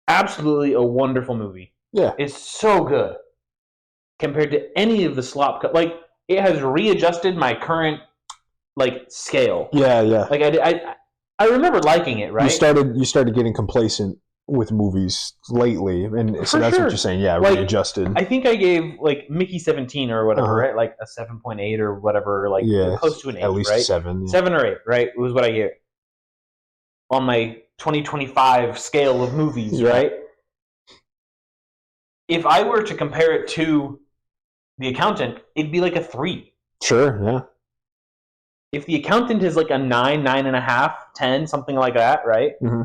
absolutely a wonderful movie. Yeah. It's so good compared to any of the slop. Like, it has readjusted my current, like, scale. Yeah, yeah. Like, I remember liking it, right? You started getting complacent with movies lately, and so For that's sure. what you're saying. Yeah, Like, readjusted. I think I gave like Mickey 17 or whatever, right? Like a 7.8 or whatever, like close to an 8, at least right? 7. Yeah. 7 or 8, right? It was what I gave on my 2025 scale of movies, right? If I were to compare it to The Accountant, it'd be like a 3. Sure, yeah. If The Accountant is like a 9, 9.5, 10, something like that, right? Mm-hmm.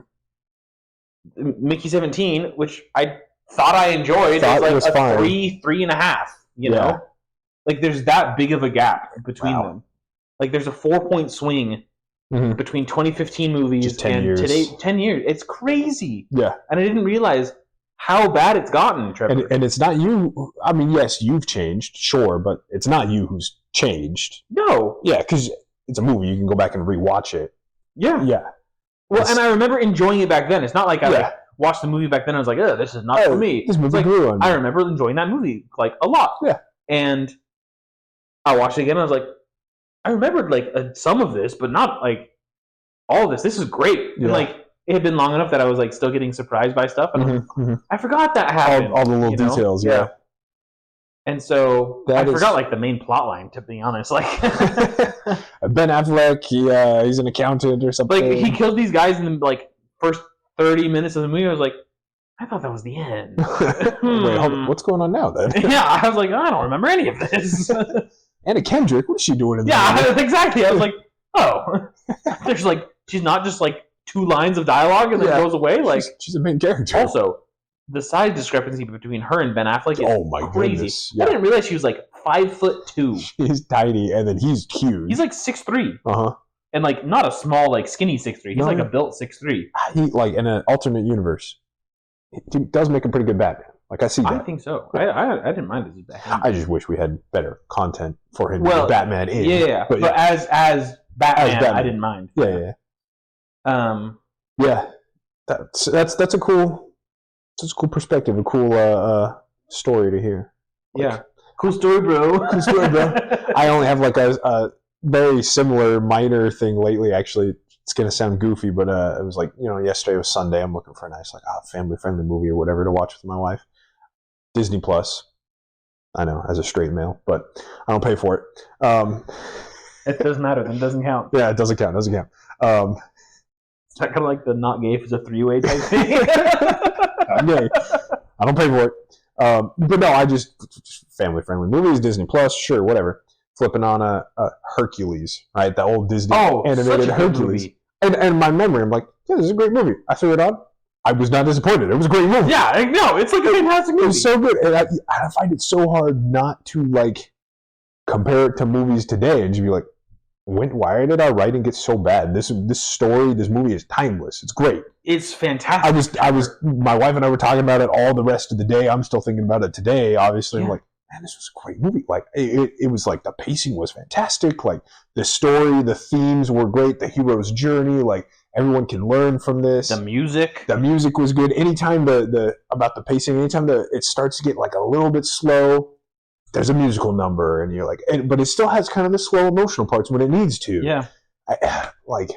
Mickey 17, which I thought I enjoyed, is like a fine. 3, 3.5. You know, like there's that big of a gap between them. Like there's a 4-point swing between 2015 movies and today. 10 years. It's crazy. Yeah, and I didn't realize how bad it's gotten, Trevor. And it's not you. I mean, yes, you've changed, sure, but it's not you who's changed. No. Yeah, because it's a movie. You can go back and rewatch it. Yeah. Yeah. Well, and I remember enjoying it back then. It's not like I watched the movie back then and I was like, oh, this is not for me. This movie like, grew on me. I remember enjoying that movie like a lot. Yeah. And I watched it again and I was like, I remembered like some of this, but not like all of this. This is great. Yeah. And like it had been long enough that I was like still getting surprised by stuff. And I forgot that happened. All the little details, yeah. And so I forgot like the main plot line, to be honest. Like Ben Affleck, he's an accountant or something. Like he killed these guys in the like first 30 minutes of the movie. I was like, I thought that was the end. Wait, hold on. What's going on now then? Yeah, I was like, I don't remember any of this. Anna Kendrick, what is she doing in there? Yeah, exactly. I was like, oh, there's like she's not just like 2 lines of dialogue and then goes away. Like she's a main character. Also, the size discrepancy between her and Ben Affleck is crazy. Goodness. Yeah. I didn't realize she was like 5'2". He's tiny, and then he's huge. He's like 6'3". Uh-huh. And like not a small, like skinny 6'3". He's like a built 6'3". He like in an alternate universe, he does make a pretty good Batman. Like I see that. I think so. I didn't mind his Batman. I just wish we had better content for him to be Batman in. Yeah, but as Batman, I didn't mind. Yeah. Yeah. That's a cool. It's a cool perspective, a cool story to hear. Like, cool story, bro. Cool story, bro. I only have like a very similar minor thing lately. Actually, it's gonna sound goofy, but it was like yesterday was Sunday. I'm looking for a nice family-friendly movie or whatever to watch with my wife. Disney Plus. I know, as a straight male, but I don't pay for it. It doesn't matter. Then it doesn't count. Yeah, it doesn't count. It's that kind of like the not gay if it's a 3-way type thing. I'm gay. I don't pay for it. But no, I just family-friendly movies, Disney Plus, sure, whatever. Flipping on a Hercules, right? The old Disney animated Hercules. And my memory, I'm like, yeah, this is a great movie. I threw it on. I was not disappointed. It was a great movie. Yeah, no, it's like a fantastic movie. It was so good. And I find it so hard not to like compare it to movies today and just be like, why did our writing get so bad? This story, this movie is timeless. It's great. It's fantastic. My wife and I were talking about it all the rest of the day. I'm still thinking about it today, obviously. Yeah. I'm like, man, this was a great movie. Like it was like the pacing was fantastic. Like the story, the themes were great. The hero's journey, like everyone can learn from this. The music was good. Anytime about the pacing, anytime it starts to get like a little bit slow, there's a musical number, and you're like, but it still has kind of the slow emotional parts when it needs to. Yeah. Like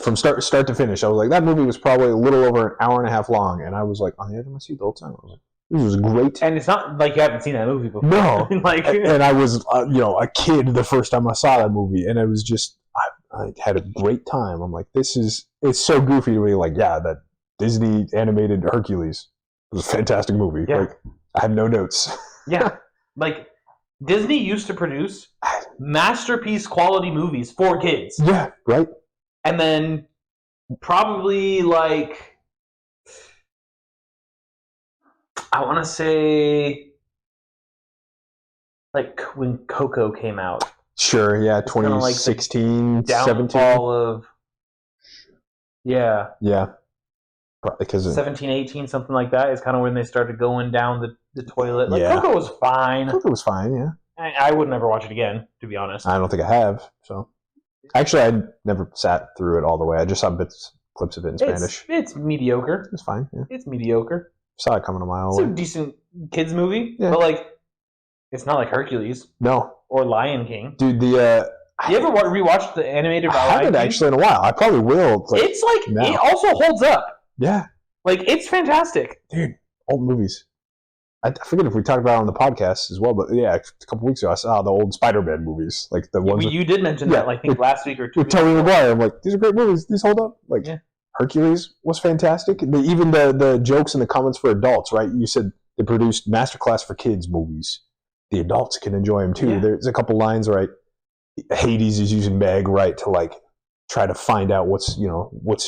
from start to finish, I was like, that movie was probably a little over an hour and a half long, and I was like on the edge of my seat the whole time. I was like, this was great. And it's not like you haven't seen that movie before. No. And I was, a kid the first time I saw that movie, and it was just, I had a great time. I'm like, it's so goofy to me. Like, yeah, that Disney animated Hercules was a fantastic movie. Yeah. Like, I have no notes. Yeah. Like, Disney used to produce masterpiece quality movies for kids. Yeah, right. And then probably like, I want to say like when Coco came out. Sure, yeah, 2016, like 17. Yeah. Yeah. Probably because 17, 18, something like that is kind of when they started going down the toilet. Like, Coco was fine. Coco was fine, yeah. I would never watch it again, to be honest. I don't think I have, so. Actually, I never sat through it all the way. I just saw clips of it in Spanish. It's mediocre. It's fine, yeah. It's mediocre. Saw it coming a mile away. It's a decent kids movie, but like, it's not like Hercules. No. Or Lion King. Dude, you ever rewatched the animated Lion King? I haven't actually in a while. I probably will. It also holds up. Yeah. Like, it's fantastic. Dude, old movies. I forget if we talked about it on the podcast as well, but yeah, a couple weeks ago I saw the old Spider-Man movies, like the ones. You did mention that, like, I think last week or 2 with weeks Tobey ago. Maguire. I'm like, these are great movies. These hold up. Like, Hercules was fantastic. Even the jokes and the comments for adults, right? You said they produced masterclass for kids movies. The adults can enjoy them too. Yeah. There's a couple lines, right? Hades is using Meg, right, to like try to find out what's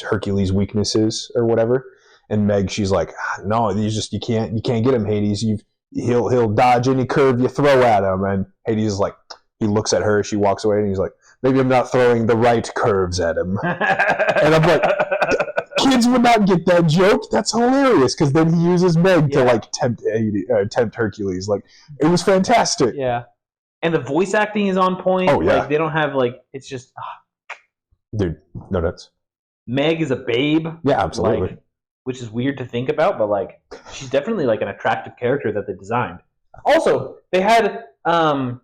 Hercules' weaknesses or whatever. And Meg, she's like, no, you can't get him, Hades. He'll dodge any curve you throw at him. And Hades is like, he looks at her, she walks away, and he's like, maybe I'm not throwing the right curves at him. And I'm like, kids would not get that joke. That's hilarious, because then he uses Meg to like tempt Hercules. Like, it was fantastic. Yeah, and the voice acting is on point. Oh yeah, like, they don't have like, it's just dude, no nuts. Meg is a babe. Yeah, absolutely. Like, which is weird to think about, but like, she's definitely like an attractive character that they designed. Also, they had nuts.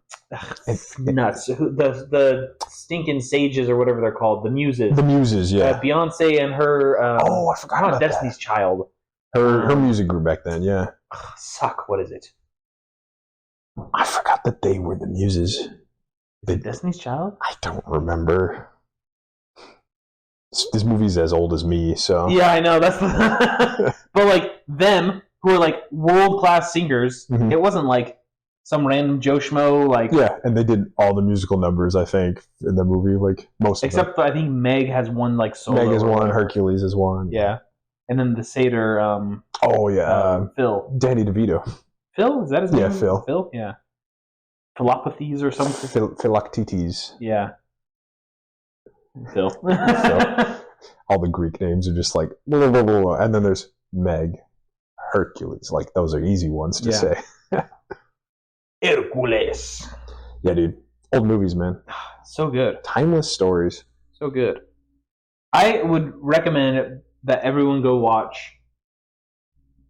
The stinking sages or whatever they're called, the muses. The muses, yeah. Beyonce and her. I forgot about Destiny's Child. Her music group back then, yeah. Suck. What is it? I forgot that they were the muses. Destiny's Child? I don't remember. This movie's as old as me, so yeah, I know. That's but like them who are like world-class singers. Mm-hmm. It wasn't like some random Joe Schmo, like and they did all the musical numbers, I think, in the movie, like most of them. Except I think Meg has one like solo. Meg is one, Hercules is one. Yeah, and then the satyr. Phil. Danny DeVito. Phil, is that his name? Yeah, Phil. Phil, yeah. Philopathes or something. Philoctetes. Yeah. Phil. All the Greek names are just like blah, blah, blah, blah. And then there's Meg, Hercules. Like, those are easy ones to say. Hercules. Yeah, dude. Old movies, man. So good. Timeless stories. So good. I would recommend that everyone go watch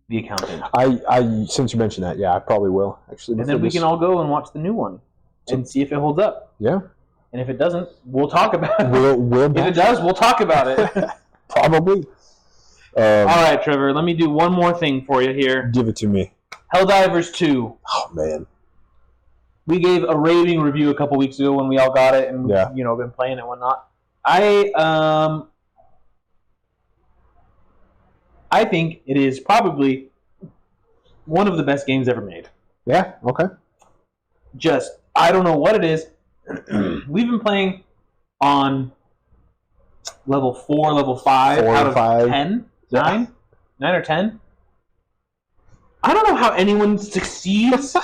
The Accountant. I since you mentioned that, I probably will actually. And then we can all go and watch the new one and see if it holds up. Yeah. And if it doesn't, we'll talk about it. If it does, we'll talk about it. Probably. All right, Trevor, let me do one more thing for you here. Give it to me. Helldivers 2. Oh, man. We gave a raving review a couple weeks ago when we all got it and been playing it and whatnot. I think it is probably one of the best games ever made. Yeah, okay. I don't know what it is. We've been playing on level 4, level 5 out of 10? 9? 9 or 10? I don't know how anyone succeeds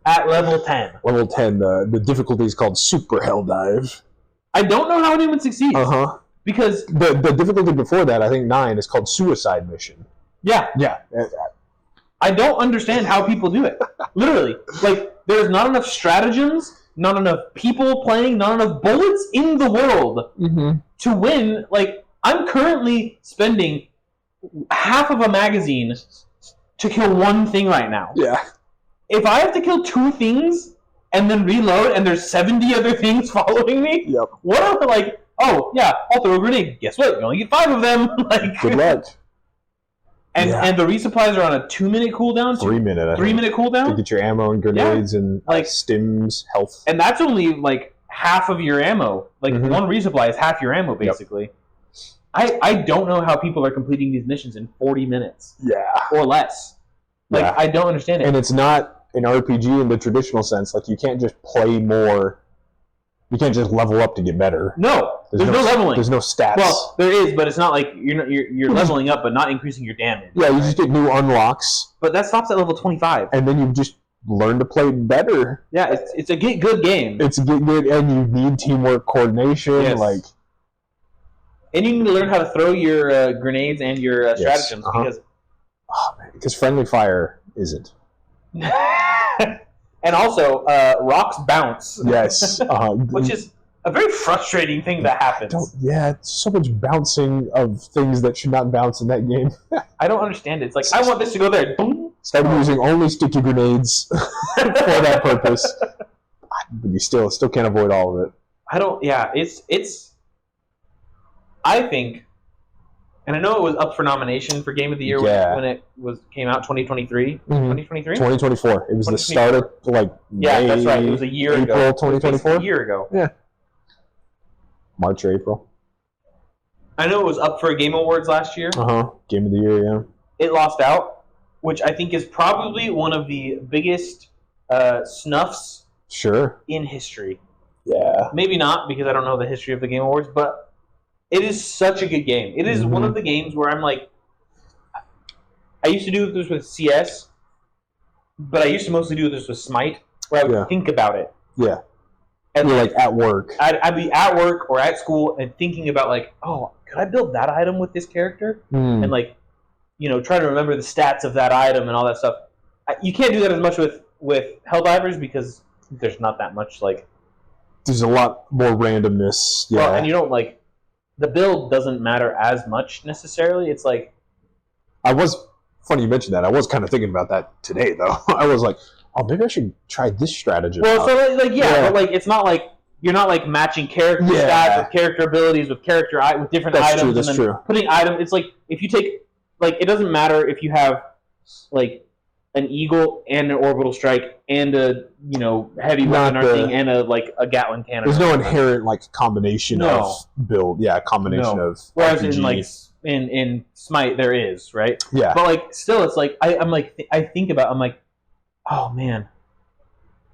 at level 10. Level 10, the difficulty is called Super Helldive. I don't know how anyone succeeds. Uh-huh. Because the difficulty before that, I think 9, is called Suicide Mission. Yeah. Yeah. I don't understand how people do it. Literally. Like, there's not enough stratagems, not enough people playing, not enough bullets in the world to win. Like, I'm currently spending half of a magazine to kill one thing right now. Yeah. If I have to kill 2 things and then reload and there's 70 other things following me, what are like, oh, yeah, I'll throw a grenade. Guess what? You only get 5 of them. Like, good luck. And the resupplies are on a 2-minute cooldown? 3-minute. 3-minute cooldown? To get your ammo and grenades and like stims, health. And that's only like half of your ammo. Like one resupply is half your ammo, basically. Yep. I don't know how people are completing these missions in 40 minutes. Yeah. Or less. Like, I don't understand it. And it's not an RPG in the traditional sense. Like, you can't just play more. You can't just level up to get better. No. There's no leveling. There's no stats. Well, there is, but it's not like you're leveling up but not increasing your damage. Yeah, you just get new unlocks. But that stops at level 25. And then you just learn to play better. Yeah, it's a get good game. It's a get good, and you need teamwork, coordination, yes. And you need to learn how to throw your grenades and your stratagems because friendly fire isn't. And also, rocks bounce. Yes. Which is a very frustrating thing that happens. It's so much bouncing of things that should not bounce in that game. I don't understand it. It's like, I want this to go there. Boom. Start using only sticky grenades for that purpose. But you still can't avoid all of it. I think And I know it was up for nomination for Game of the Year when it came out 2023. 2023? 2024. It was the start of May, that's right. It was a year ago. April 2024? A year ago. Yeah. March or April. I know it was up for a Game Awards last year. Game of the Year, yeah. It lost out, which I think is probably one of the biggest snuffs in history. Yeah. Maybe not, because I don't know the history of the Game Awards, but it is such a good game. It is one of the games where I'm like, I used to do this with CS, but I used to mostly do this with Smite, where I would think about it. Yeah. And you're like at work. I'd be at work or at school and thinking about like, oh, could I build that item with this character? And like, try to remember the stats of that item and all that stuff. You can't do that as much with Helldivers because there's not that much like. There's a lot more randomness. Yeah. Well, and you don't like. The build doesn't matter as much necessarily. It's like. Funny you mentioned that. I was kind of thinking about that today, though. I was like, oh, maybe I should try this strategy. Well, so but like it's not like you're not like matching character stats with character abilities with different items. That's true. Putting items. It's like if you take it doesn't matter if you have like an eagle and an orbital strike and a heavy weapon thing and a Gatling cannon. There's no inherent combination of build. Yeah, combination of. Whereas RPG. in Smite there is, right? Yeah. But still, it's like I think about oh man,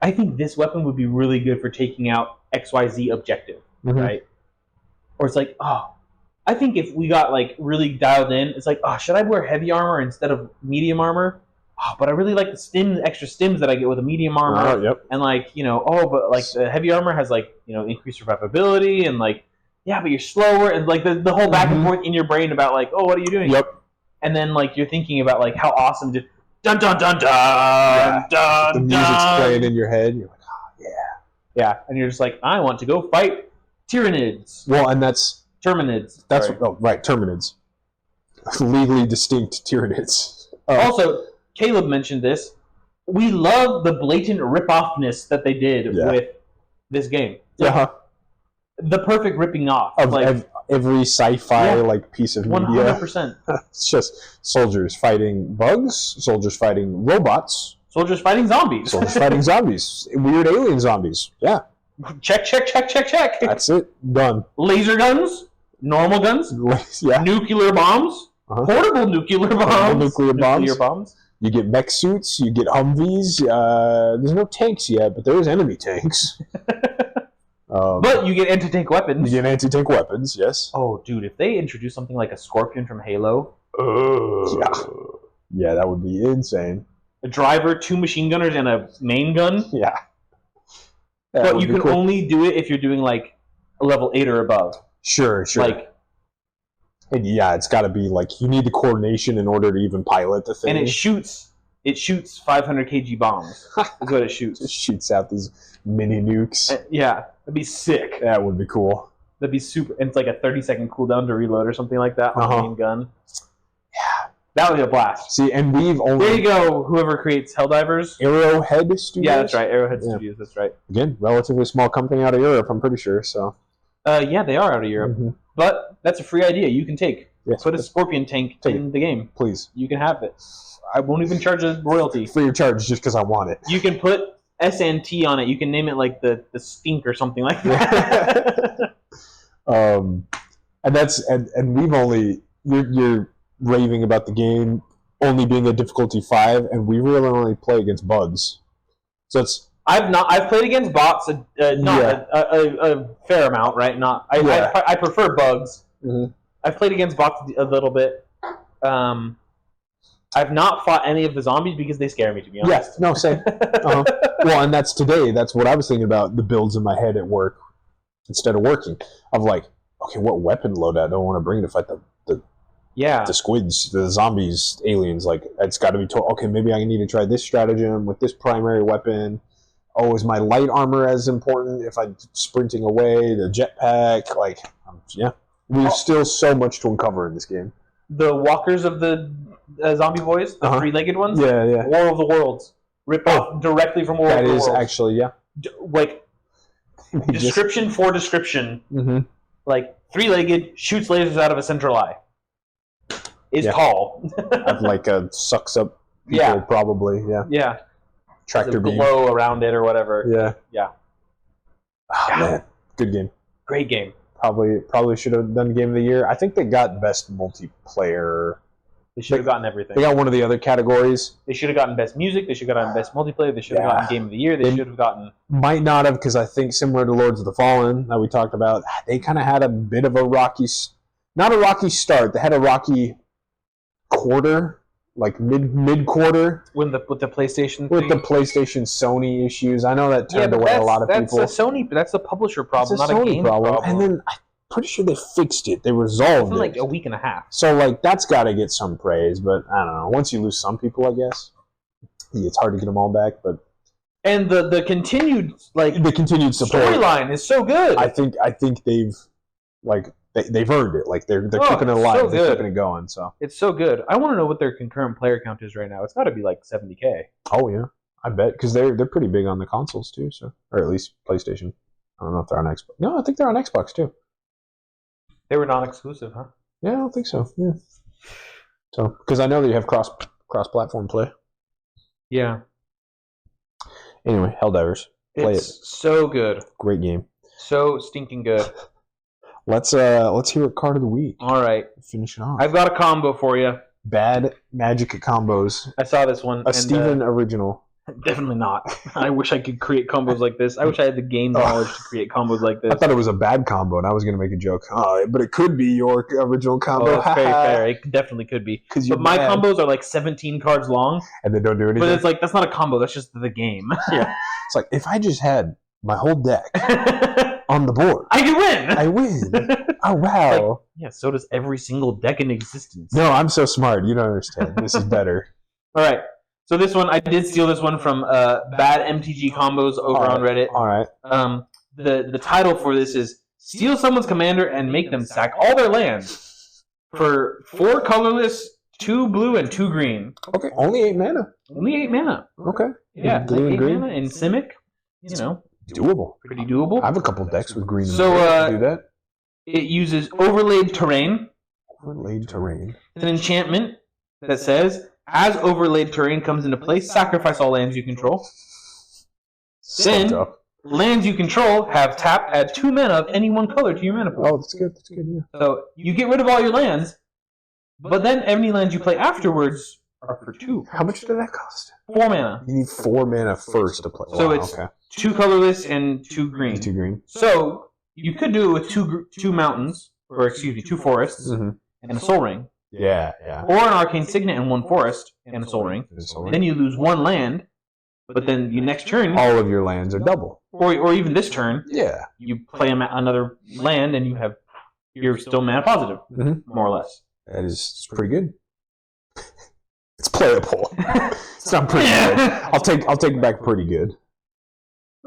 I think this weapon would be really good for taking out XYZ objective, right? Or it's like, oh, I think if we got really dialed in, it's like, oh, should I wear heavy armor instead of medium armor? Oh, but I really like the extra stims that I get with a medium armor. Yep. And the heavy armor has increased survivability and yeah, but you're slower and the whole back and forth in your brain about oh, what are you doing? Yep. And then you're thinking about how awesome did dun dun dun dun dun. The music's playing in your head. You're like, oh yeah. Yeah, and you're just like, I want to go fight Tyranids. Well, and that's Terminids. Terminids. Legally distinct Tyranids. Also, Caleb mentioned this. We love the blatant rip-offness that they did with this game. The perfect ripping off of every sci-fi piece of media. 100%. It's just soldiers fighting bugs, soldiers fighting robots, soldiers fighting zombies, weird alien zombies. Yeah. Check. That's it. Done. Laser guns, normal guns, nuclear bombs, portable nuclear bombs. You get mech suits, you get Humvees. There's no tanks yet, but there's enemy tanks. But you get anti-tank weapons. You get anti-tank weapons, yes. Oh, dude, if they introduce something like a Scorpion from Halo. Yeah, that would be insane. A driver, 2 machine gunners, and a main gun. Yeah. But you can only do it if you're doing a level 8 or above. Sure. And it's got to be you need the coordination in order to even pilot the thing. And it shoots 500 kg bombs. That's what it shoots. It shoots out these mini nukes. Yeah, that'd be sick. That would be cool. That'd be super. And it's a 30-second cooldown to reload or something like that on the main gun. Yeah, that would be a blast. See, and we've only... There you go, whoever creates Helldivers. Arrowhead Studios? Yeah, that's right, Arrowhead Studios, that's right. Again, relatively small company out of Europe, I'm pretty sure, so... Yeah, they are out of Europe. But that's a free idea you can take. Yes, put a Scorpion tank in the game. Please. You can have it. I won't even charge a royalty. Free of charge just because I want it. You can put SNT on it. You can name it the Stink or something like that. And that's and we've only you're raving about the game only being a difficulty 5, and we really only play against bugs. So it's I've played against bots a fair amount, right? I prefer bugs. I've played against bots a little bit. I've not fought any of the zombies because they scare me, to be honest. Yes, no, same. Well, and that's today. That's what I was thinking about, the builds in my head at work instead of working. Of okay, what weapon loadout do I want to bring to fight the squids, the zombies, aliens? It's got to be okay, maybe I need to try this stratagem with this primary weapon. Oh, is my light armor as important if I'm sprinting away? The jetpack? There's still so much to uncover in this game. The walkers of the zombie boys, the 3-legged ones? Yeah. War of the Worlds. Rip off directly from War of the Worlds. That is actually, yeah. Description for description. 3-legged, shoots lasers out of a central eye. is tall. Like sucks up people, probably. Yeah. Yeah. Tractor beam. Glow around it or whatever. Yeah. Yeah. Oh, man. Good game. Great game. Probably should have done Game of the Year. I think they got Best Multiplayer. They should have gotten everything. They got one of the other categories. They should have gotten Best Music. They should have gotten Best Multiplayer. They should have gotten Game of the Year. They should have gotten... Might not have, because I think similar to Lords of the Fallen that we talked about, they kind of had a bit of a rocky... Not a rocky start. They had a rocky quarter, like mid-quarter. With the PlayStation With the PlayStation Sony issues. I know that turned away a lot of people. That's a publisher problem, not a game problem. And then I'm pretty sure they fixed it. They resolved it. Like a week and a half. So like that's got to get some praise, but I don't know. Once you lose some people, I guess it's hard to get them all back. But the continued support storyline is so good. I think they've earned it. Like they're keeping it alive. So they're keeping it going. So it's so good. I want to know what their concurrent player count is right now. It's got to be like 70K. Oh yeah, I bet, because they're pretty big on the consoles too. So, or at least PlayStation. I don't know if they're on Xbox. No, I think they're on Xbox too. They were non-exclusive, huh? Yeah, I don't think so. Yeah. So, because I know that you have cross-platform play. Yeah. Anyway, Helldivers. Play it. So good. Great game. So stinking good. Let's hear a card of the week. All right. Finish it off. I've got a combo for you. Bad Magic at combos. I saw this one. A Steven original. Definitely not. I wish I could create combos like this. I wish I had the game knowledge to create combos like this. I thought it was a bad combo, and I was going to make a joke. Oh, but it could be your original combo. Oh, that's very fair. It definitely could be. But my combos are like 17 cards long. And they don't do anything? But it's like, that's not a combo. That's just the game. Yeah. It's like, if I just had my whole deck on the board, I could win. I win. Oh, wow. Like, yeah, so does every single deck in existence. No, I'm so smart. You don't understand. This is better. All right. So this one, I did steal this one from Bad MTG Combos over on Reddit. All right. The title for this is Steal Someone's Commander and Make Them Sack All Their Lands for 4 colorless, 2 blue, and 2 green. Okay, only 8 mana. Only 8 mana. Okay. Yeah, blue and 8 green. mana in Simic. You know. Doable. Pretty doable. I have a couple decks with green and so, blue to do that. It uses Overlaid Terrain. Overlaid Terrain. It's an enchantment that says, as overlaid terrain comes into play, sacrifice all lands you control. Then, lands you control have tap, add 2 mana of any one color to your mana pool. Oh, that's good. That's good, yeah. So, you get rid of all your lands, but then any lands you play afterwards are for 2. How much did that cost? 4 mana. You need 4 mana first to play. So it's 2 colorless and 2 green. 2 green. So, you could do it with 2 mountains, or excuse me, 2 forests, and a soul ring. Yeah, yeah. Or an arcane signet and 1 forest and a soul ring. Then you lose 1 land, but then you next turn, all of your lands are double. Or even this turn, yeah, you play another land and you're still mana positive, more or less. It's pretty good. It's playable. It's not pretty good. I'll take back pretty good.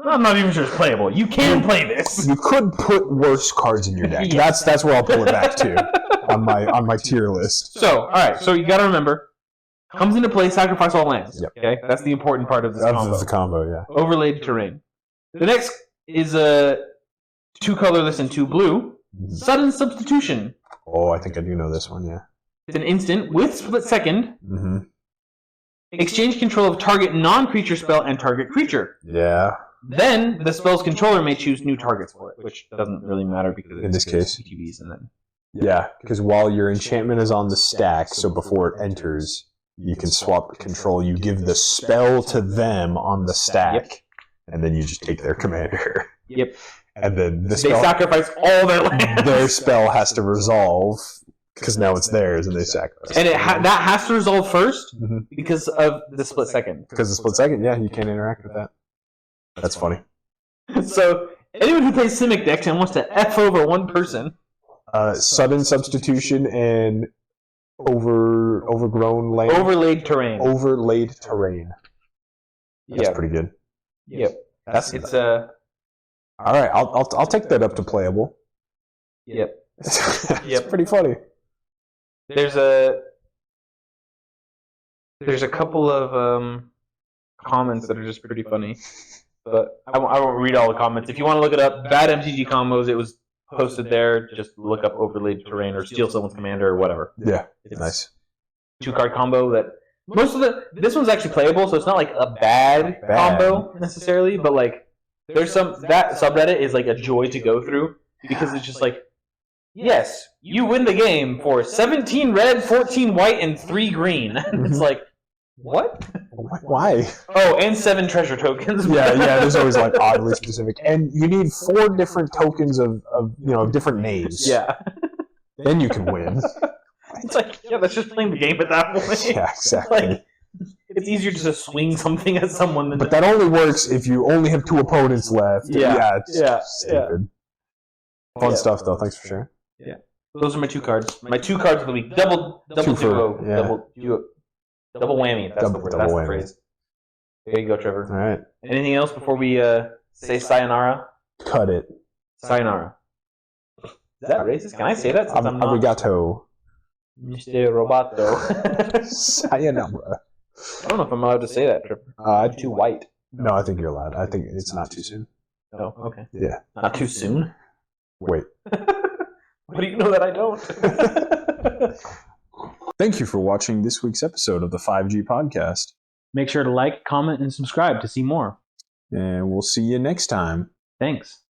I'm not even sure it's playable. You can play this. You could put worse cards in your deck. Yes. That's where I'll pull it back to. On my tier list. So, alright, so you gotta remember, comes into play, sacrifice all lands. Yep. Okay? That's the important part of this combo. That's the combo, yeah. Overlaid terrain. The next is 2 colorless and 2 blue. Sudden substitution. Oh, I think I do know this one, yeah. It's an instant with split second. Exchange control of target non-creature spell and target creature. Yeah. Then the spell's controller may choose new targets for it, which doesn't really matter because in this case, ETBs and then. Yeah, because while your enchantment is on the stack, so before it enters, you can swap control. You give the spell to them on the stack, and then you just take their commander. Yep. And then they sacrifice all their lands. Their spell has to resolve, because now it's theirs, and they sacrifice. And that has to resolve first because of the split second. Because of the split second, yeah, you can't interact with that. That's funny. So, anyone who plays Simic decks and wants to F over one person... sudden substitution and overgrown land. Overlaid terrain. Overlaid terrain. That's pretty good. Yep. It's all right. I'll take that up to playable. Yep. It's pretty funny. There's a couple of comments that are just pretty funny, but I won't read all the comments. If you want to look it up, Bad MTG Combos. It was posted there. Just look up overlaid terrain or steal someone's commander or whatever. Yeah, it's nice. 2-card combo that this one's actually playable, so it's not like a bad combo necessarily, but like there's that subreddit is like a joy to go through because it's just like, yes, you win the game for 17 red, 14 white, and 3 green. It's like, what? Why? Oh, and 7 treasure tokens. yeah, there's always like oddly specific. And you need 4 different tokens of different names. Yeah. Then you can win. It's like, yeah, that's just playing the game at that point. Yeah, exactly. Like, it's easier just to swing something at someone than. But that only works if you only have 2 opponents left. Yeah, it's stupid. Fun stuff though. Thanks for sharing. Yeah, those are my 2 cards. My 2 cards will be double duo, double whammy. That's the word. That's the phrase. There you go, Trevor. All right. Anything else before we say sayonara? Cut it. Sayonara. Is that racist? Can I say that? Since I'm not Arigato. Mr. Roboto. Sayonara. I don't know if I'm allowed to say that, Trevor. I'm too white. No, I think you're allowed. I think it's not too soon. Oh, okay. Yeah. Not too soon? Wait. What do you know that I don't? Thank you for watching this week's episode of the 5G Podcast. Make sure to like, comment, and subscribe to see more. And we'll see you next time. Thanks.